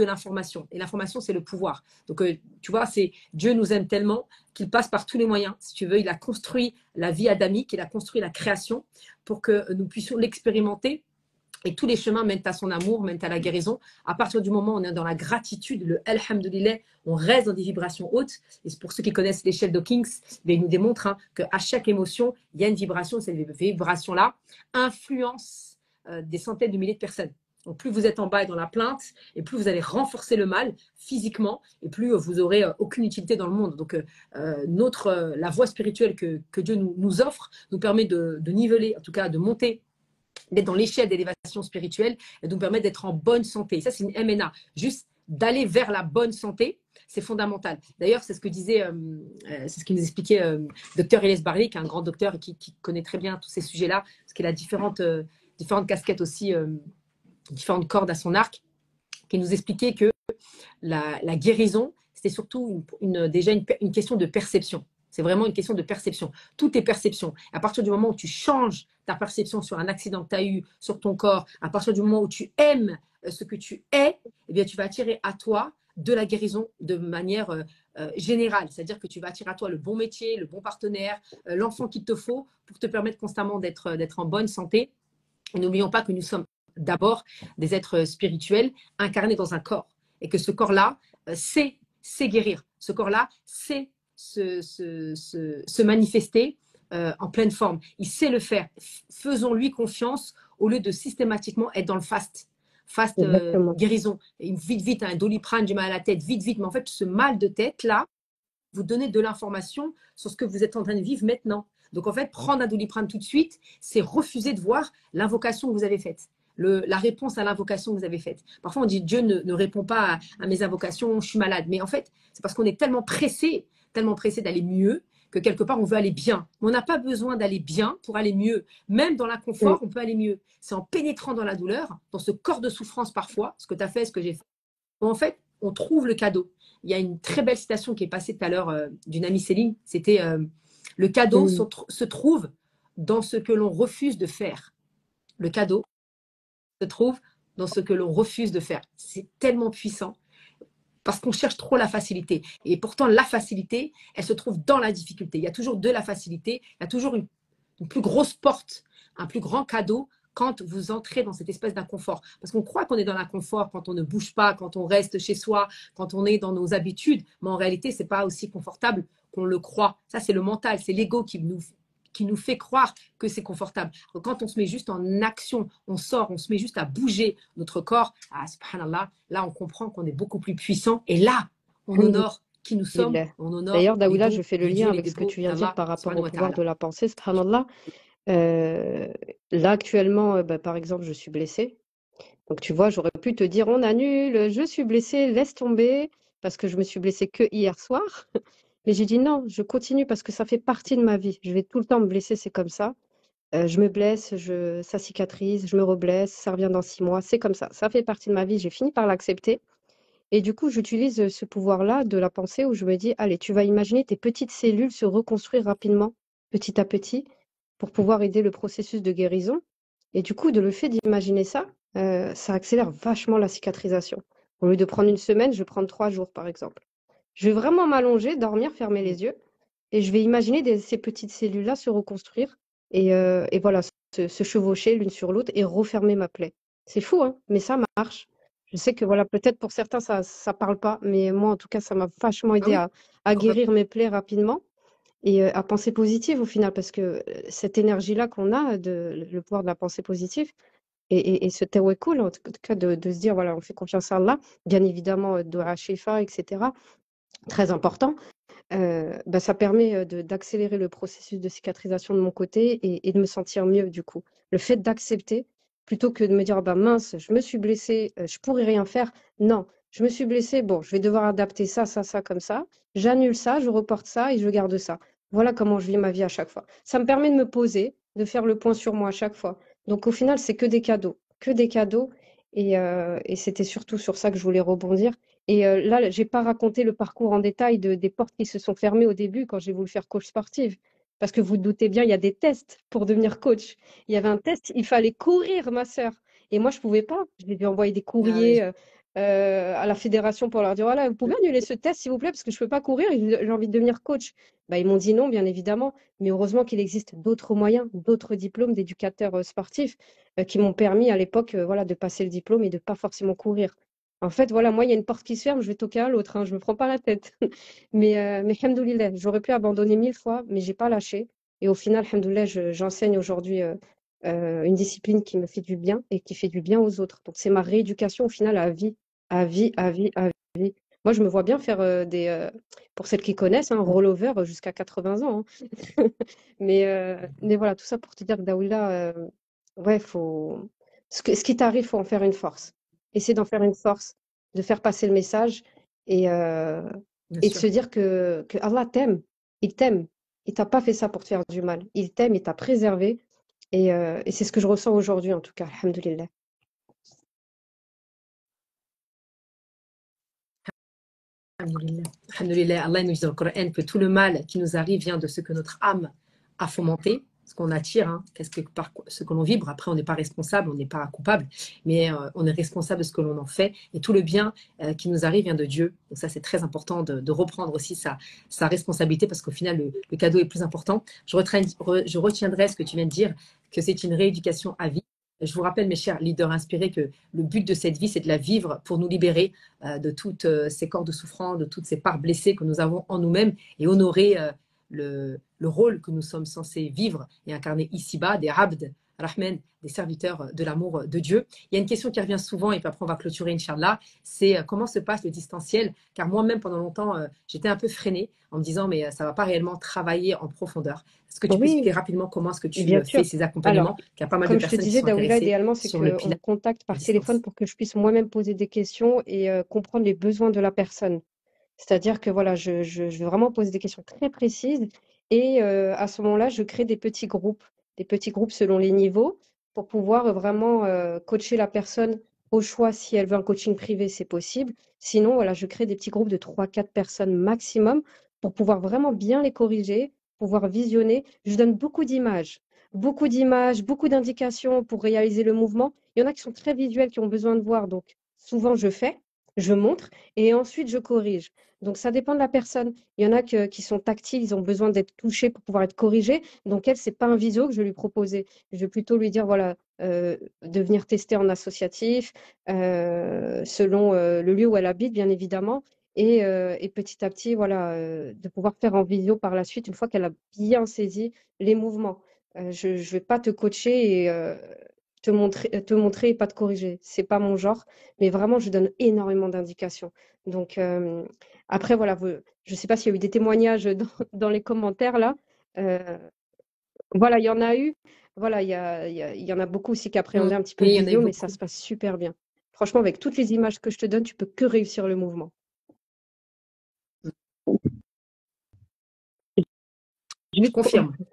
l'information. Et l'information, c'est le pouvoir. Donc, tu vois, c'est Dieu nous aime tellement qu'il passe par tous les moyens. Si tu veux, il a construit la vie adamique, il a construit la création pour que nous puissions l'expérimenter. Et tous les chemins mènent à son amour, mènent à la guérison. À partir du moment où on est dans la gratitude, le Alhamdulillah, on reste dans des vibrations hautes. Et pour ceux qui connaissent l'échelle d'Hawkins, il nous démontre qu'à chaque émotion, il y a une vibration. Cette vibration-là influence des centaines de milliers de personnes. Donc, plus vous êtes en bas et dans la plainte, et plus vous allez renforcer le mal physiquement, et plus vous aurez aucune utilité dans le monde. Donc, la voie spirituelle que Dieu nous offre nous permet de niveler, en tout cas de monter, d'être dans l'échelle d'élévation spirituelle et nous permet d'être en bonne santé. Ça, c'est une MNA. Juste d'aller vers la bonne santé, c'est fondamental. D'ailleurs, c'est ce que disait, c'est ce qui nous expliquait docteur Elias Barry, qui est un grand docteur et qui connaît très bien tous ces sujets-là, parce qu'il a différentes casquettes aussi, différentes cordes à son arc, qui nous expliquait que la guérison, c'était surtout déjà une question de perception. C'est vraiment une question de perception. Tout est perception. À partir du moment où tu changes ta perception sur un accident que tu as eu, sur ton corps, à partir du moment où tu aimes ce que tu es, eh bien, tu vas attirer à toi de la guérison de manière générale. C'est-à-dire que tu vas attirer à toi le bon métier, le bon partenaire, l'enfant qu'il te faut pour te permettre constamment d'être en bonne santé. Et n'oublions pas que nous sommes d'abord des êtres spirituels incarnés dans un corps. Et que ce corps-là sait guérir. Ce corps-là sait se manifester en pleine forme. Il sait le faire. Faisons-lui confiance au lieu de systématiquement être dans le fast. Fast Exactement. guérison. Vite, vite, un doliprane, j'ai mal à la tête, vite, vite. Mais en fait, ce mal de tête-là, vous donnez de l'information sur ce que vous êtes en train de vivre maintenant. Donc, en fait, prendre un doliprane tout de suite, c'est refuser de voir l'invocation que vous avez faite. la réponse à l'invocation que vous avez faite. Parfois, on dit Dieu ne répond pas à mes invocations, je suis malade. Mais en fait, c'est parce qu'on est tellement pressé d'aller mieux, que quelque part, on veut aller bien. Mais on n'a pas besoin d'aller bien pour aller mieux. Même dans l'inconfort, on peut aller mieux. C'est en pénétrant dans la douleur, dans ce corps de souffrance parfois, ce que tu as fait, ce que j'ai fait, où en fait, on trouve le cadeau. Il y a une très belle citation qui est passée tout à l'heure d'une amie Céline. C'était le cadeau se trouve dans ce que l'on refuse de faire. Le cadeau se trouve dans ce que l'on refuse de faire. C'est tellement puissant parce qu'on cherche trop la facilité. Et pourtant, la facilité, elle se trouve dans la difficulté. Il y a toujours de la facilité, il y a toujours une plus grosse porte, un plus grand cadeau quand vous entrez dans cette espèce d'inconfort. Parce qu'on croit qu'on est dans l'inconfort quand on ne bouge pas, quand on reste chez soi, quand on est dans nos habitudes. Mais en réalité, ce n'est pas aussi confortable qu'on le croit. Ça, c'est le mental, c'est l'ego qui nous fait croire que c'est confortable. Quand on se met juste en action, on sort, on se met juste à bouger notre corps, subhanallah, là on comprend qu'on est beaucoup plus puissant et là on honore qui nous sommes, on honore. D'ailleurs, Daoula, je fais le lien avec ce que tu viens de dire par rapport au pouvoir de la pensée, subhanallah. Là actuellement, par exemple, je suis blessée. Donc tu vois, j'aurais pu te dire on annule, je suis blessée, laisse tomber, parce que je me suis blessée que hier soir. Mais j'ai dit non, je continue parce que ça fait partie de ma vie. Je vais tout le temps me blesser, c'est comme ça. Je me blesse, ça cicatrise, je me reblesse, ça revient dans 6 mois, c'est comme ça. Ça fait partie de ma vie, j'ai fini par l'accepter. Et du coup, j'utilise ce pouvoir-là de la pensée où je me dis, allez, tu vas imaginer tes petites cellules se reconstruire rapidement, petit à petit, pour pouvoir aider le processus de guérison. Et du coup, de le fait d'imaginer ça, ça accélère vachement la cicatrisation. Au lieu de prendre une semaine, je vais prendre 3 jours, par exemple. Je vais vraiment m'allonger, dormir, fermer les yeux, et je vais imaginer ces petites cellules-là se reconstruire et voilà, se chevaucher l'une sur l'autre et refermer ma plaie. C'est fou, hein, mais ça marche. Je sais que voilà, peut-être pour certains, ça parle pas, mais moi, en tout cas, ça m'a vachement aidé à guérir mes plaies rapidement et à penser positive au final, parce que cette énergie-là qu'on a, le pouvoir de la pensée positive, et ce tawakkul, en tout cas, de se dire, voilà, on fait confiance à Allah, bien évidemment, dua shifa, etc., très important, ça permet d'accélérer le processus de cicatrisation de mon côté et de me sentir mieux du coup. Le fait d'accepter, plutôt que de me dire «Ah bah mince, je me suis blessée, je pourrais rien faire». Non, je me suis blessée, bon, je vais devoir adapter ça, ça, ça comme ça. J'annule ça, je reporte ça et je garde ça. Voilà comment je vis ma vie à chaque fois. Ça me permet de me poser, de faire le point sur moi à chaque fois. Donc au final, c'est que des cadeaux et c'était surtout sur ça que je voulais rebondir. Et là, j'ai pas raconté le parcours en détail des portes qui se sont fermées au début quand j'ai voulu faire coach sportive. Parce que vous vous doutez bien, il y a des tests pour devenir coach. Il y avait un test, il fallait courir, ma sœur. Et moi, je pouvais pas. Je lui ai envoyé des courriers à la fédération pour leur dire, voilà, vous pouvez annuler ce test, s'il vous plaît, parce que je peux pas courir et j'ai envie de devenir coach. Bah, ils m'ont dit non, bien évidemment. Mais heureusement qu'il existe d'autres moyens, d'autres diplômes d'éducateurs sportifs qui m'ont permis à l'époque, voilà, de passer le diplôme et de pas forcément courir. En fait, voilà, moi, il y a une porte qui se ferme, je vais toquer à l'autre, hein, je me prends pas la tête. Mais alhamdoulilah, j'aurais pu abandonner 1000 fois, mais j'ai pas lâché. Et au final, alhamdoulilah, j'enseigne aujourd'hui une discipline qui me fait du bien et qui fait du bien aux autres. Donc, c'est ma rééducation au final à vie, à vie, à vie, à vie. Moi, je me vois bien faire pour celles qui connaissent, un rollover jusqu'à 80 ans, hein. Mais voilà, tout ça pour te dire que Daoula, ouais, ce qui t'arrive, faut en faire une force. Essayer d'en faire une force, de faire passer le message et, euh, et de se dire que Allah t'aime. Il t'aime. Il t'a pas fait ça pour te faire du mal. Il t'aime, il t'a préservé. Et c'est ce que je ressens aujourd'hui, en tout cas. Alhamdulillah. Alhamdulillah, Allah nous dit dans le Coran que tout le mal qui nous arrive vient de ce que notre âme a fomenté, ce qu'on attire, hein, ce que l'on vibre. Après, on n'est pas responsable, on n'est pas coupable, mais on est responsable de ce que l'on en fait. Et tout le bien qui nous arrive vient de Dieu. Donc ça, c'est très important de reprendre aussi sa responsabilité parce qu'au final, le cadeau est plus important. Je retiendrai ce que tu viens de dire, que c'est une rééducation à vie. Je vous rappelle, mes chers leaders inspirés, que le but de cette vie, c'est de la vivre pour nous libérer de toutes ces cordes souffrantes, de toutes ces parts blessées que nous avons en nous-mêmes et honorer le rôle que nous sommes censés vivre et incarner ici-bas, des abd, Rahman, des serviteurs de l'amour de Dieu. Il y a une question qui revient souvent, et puis après on va clôturer, Inch'Allah, c'est comment se passe le distanciel? Car moi-même, pendant longtemps, j'étais un peu freinée en me disant, mais ça ne va pas réellement travailler en profondeur. Est-ce que tu peux expliquer Oui, rapidement comment est-ce que tu bien fais sûr. ces Alors, accompagnements? Qu'il y a pas mal de comme je te personnes qui disais, sont Daoula, intéressées idéalement, c'est sur le qu'on pilote me contacte à par téléphone distance. pour que je puisse moi-même poser des questions et comprendre les besoins de la personne. C'est-à-dire que voilà, je vais vraiment poser des questions très précises et à ce moment-là, je crée des petits groupes selon les niveaux pour pouvoir vraiment coacher la personne au choix. Si elle veut un coaching privé, c'est possible. Sinon, voilà, je crée des petits groupes de 3 4 personnes maximum pour pouvoir vraiment bien les corriger, pouvoir visionner. Je donne beaucoup d'images, beaucoup d'indications pour réaliser le mouvement. Il y en a qui sont très visuels, qui ont besoin de voir. Donc, souvent, je montre et ensuite, je corrige. Donc, ça dépend de la personne. Il y en a qui sont tactiles, ils ont besoin d'être touchés pour pouvoir être corrigés. Donc, elle, c'est pas un visio que je vais lui proposer. Je vais plutôt lui dire, voilà, de venir tester en associatif, selon le lieu où elle habite, bien évidemment. Et petit à petit, voilà, de pouvoir faire en visio par la suite, une fois qu'elle a bien saisi les mouvements. Je ne vais pas te coacher et te montrer et pas te corriger. C'est pas mon genre, mais vraiment, je donne énormément d'indications. Donc, après, voilà, je ne sais pas s'il y a eu des témoignages dans les commentaires là. Euh, voilà, il y en a eu. Voilà, il y en a beaucoup aussi qui appréhendaient un petit peu Oui, le il y en a eu visio, mais ça beaucoup. se passe super bien. Franchement, avec toutes les images que je te donne, tu peux que réussir le mouvement. Je vais trou-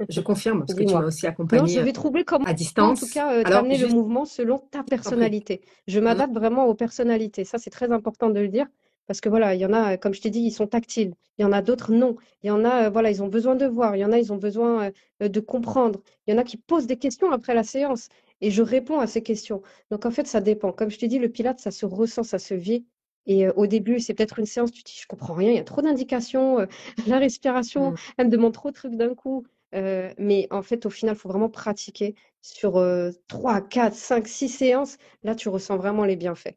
Je confirme, parce que tu m'as Dis-moi. aussi Non, je accompagnée vais trouver comment, à en tout distance. cas, Alors, t'amener le juste, mouvement selon ta t'en prie. personnalité. Je Non, non. m'adapte vraiment aux personnalités. Ça, c'est très important de le dire. Parce que voilà, il y en a, comme je t'ai dit, ils sont tactiles. Il y en a d'autres, non. Il y en a, voilà, ils ont besoin de voir. Il y en a, ils ont besoin de comprendre. Il y en a qui posent des questions après la séance. Et je réponds à ces questions. Donc, en fait, ça dépend. Comme je t'ai dit, le Pilate, ça se ressent, ça se vit. Et au début, c'est peut-être une séance, tu te dis, je comprends rien, il y a trop d'indications, la respiration, Mm. elle me demande trop de trucs d'un coup. Mais en fait, au final, il faut vraiment pratiquer sur 3, 4, 5, 6 séances. Là, tu ressens vraiment les bienfaits.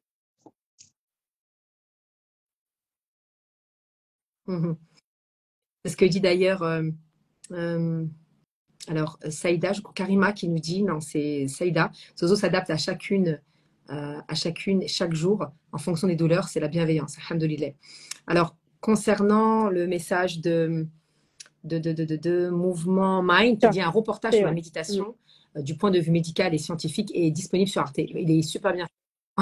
Mhm. C'est ce que dit d'ailleurs euh, Saïda, je crois, Karima qui nous dit, non, c'est Saïda, Zozo s'adapte à chacune, chaque jour, en fonction des douleurs, c'est la bienveillance, alhamdoulilah. Alors, concernant le message de Mouvement Mind, qui Ça, dit un reportage c'est sur la ouais. Mm. méditation du point de vue médical et scientifique est disponible sur Arte. Il est super bien fait.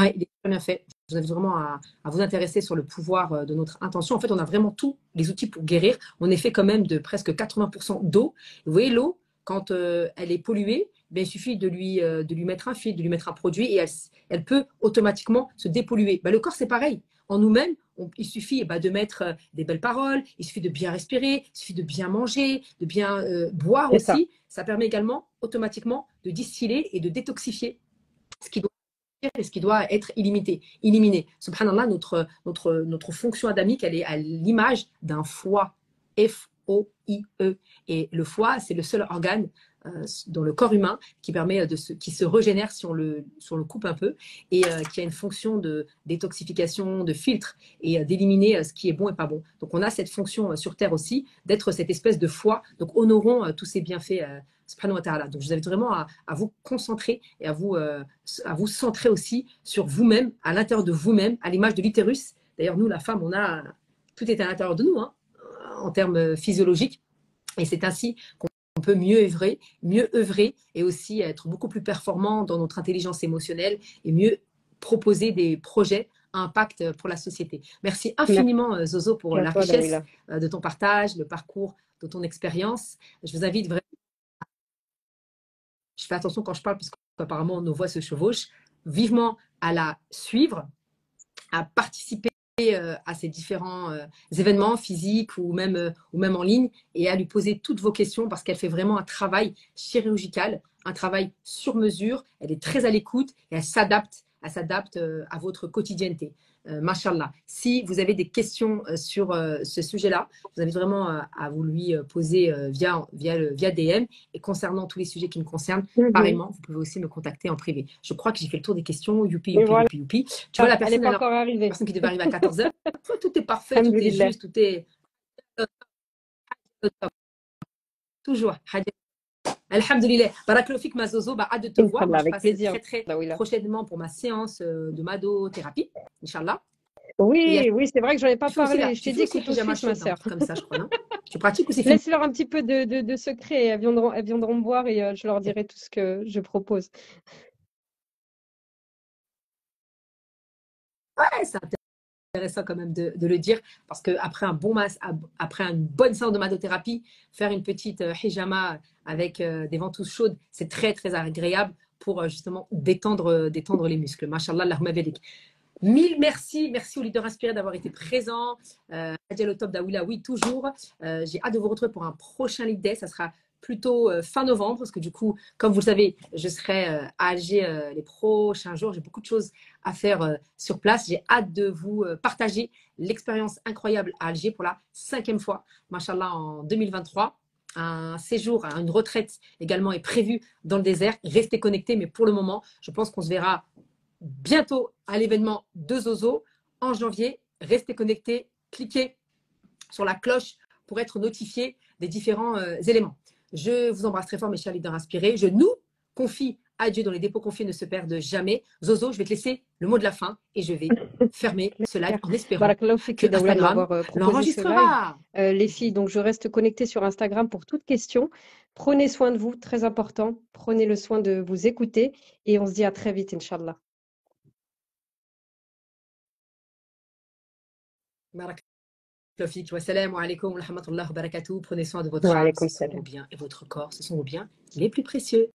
Ouais, il est super bien fait. Je vous invite vraiment à vous intéresser sur le pouvoir de notre intention. En fait, on a vraiment tous les outils pour guérir. On est fait quand même de presque 80% d'eau. Vous voyez, l'eau, quand elle est polluée, ben, il suffit de lui mettre un fil, de lui mettre un produit et elle peut automatiquement se dépolluer. Ben, le corps, c'est pareil. En nous-mêmes, il suffit de mettre des belles paroles, il suffit de bien respirer, il suffit de bien manger, de bien boire C'est ça. aussi. Ça permet également automatiquement de distiller et de détoxifier ce qui doit et ce qui doit être éliminé. Subhanallah, notre fonction adamique, elle est à l'image d'un foie. Foie. Et le foie, c'est le seul organe dans le corps humain qui permet qui se régénère si on le coupe un peu et qui a une fonction de détoxification, de filtre et d'éliminer ce qui est bon et pas bon. Donc on a cette fonction sur Terre aussi d'être cette espèce de foie. Donc honorons tous ces bienfaits. Subhanahu wa ta'ala. Donc je vous invite vraiment à vous concentrer et à vous centrer aussi sur vous-même, à l'intérieur de vous-même, à l'image de l'utérus. D'ailleurs, nous, la femme, tout est à l'intérieur de nous, hein, en termes physiologiques. Et c'est ainsi qu'on peut mieux œuvrer et aussi être beaucoup plus performant dans notre intelligence émotionnelle et mieux proposer des projets à impact pour la société. Merci Merci infiniment, Zozo, pour à la toi, richesse Daouila. de ton partage, le parcours de ton expérience. Je vous invite vraiment, je fais attention quand je parle parce qu'apparemment nos voix se chevauchent, vivement à la suivre, à participer à ces différents événements physiques ou même en ligne et à lui poser toutes vos questions parce qu'elle fait vraiment un travail chirurgical, un travail sur mesure. Elle est très à l'écoute et elle s'adapte à votre quotidienneté. Mashallah. Si vous avez des questions sur ce sujet-là, je vous invite vraiment à vous lui poser via DM. Et concernant tous les sujets qui me concernent, Mhm. pareillement, vous pouvez aussi me contacter en privé. Je crois que j'ai fait le tour des questions. Youpi, Et youpi, voilà, youpi, youpi. Tu vois la elle n'est personne, pas alors, encore arrivée. personne qui devait arriver à 14h. Tout est parfait, tout est Alhamdulillah. juste, tout est toujours. Alhamdulillah. Barakalofik ma Zozo, hâte de te voir. Moi, Inch'Allah, je avec passe plaisir. très, très Ah oui, là. prochainement pour ma séance de madothérapie, Inch'Allah. Et Oui, oui, c'est vrai que j'en ai pas tu fais aussi parlé. Je tu t'ai fais dit aussi couteau hijama suisse, ma chaude, un sœur. truc comme ça, je crois, non? Tu pratiques ou c'est fini? Laisse-leur un petit peu de secret. Elles viendront me voir et je leur dirai tout ce que je propose. Ouais, c'est intéressant quand même de le dire parce qu'après après une bonne séance de madothérapie, faire une petite hijama avec des ventouses chaudes, c'est très très agréable pour justement détendre les muscles. Mashallah, Allahumma barik. Mille merci, merci aux leaders inspirés d'avoir été présents. Adjel au top d'Aoula, oui, toujours. J'ai hâte de vous retrouver pour un prochain Lead Day. Ça sera plutôt fin novembre, parce que du coup, comme vous le savez, je serai à Alger les prochains jours. J'ai beaucoup de choses à faire sur place. J'ai hâte de vous partager l'expérience incroyable à Alger pour la 5e fois, machallah, en 2023. Un séjour, une retraite également est prévu dans le désert. Restez connectés, mais pour le moment, je pense qu'on se verra bientôt à l'événement de Zozo en janvier. Restez connectés, cliquez sur la cloche pour être notifié des différents éléments. Je vous embrasse très fort, mes chers leaders inspirés. Je nous confie à Dieu dont les dépôts confiés ne se perdent jamais. Zozo, je vais te laisser le mot de la fin et je vais fermer ce live en espérant Barakallahu fik, que Daoula, de Instagram m'avoir proposé ce live. l'enregistrera. Les filles, donc je reste connectée sur Instagram pour toute question. Prenez soin de vous, très important. Prenez le soin de vous écouter et on se dit à très vite, Inch'Allah. Wassalamu alaikum wa rahmatullahi wa barakatuh. Prenez soin de votre Wa âme, alaykoum ce sont vos salam. biens, et votre corps, ce sont vos biens les plus précieux.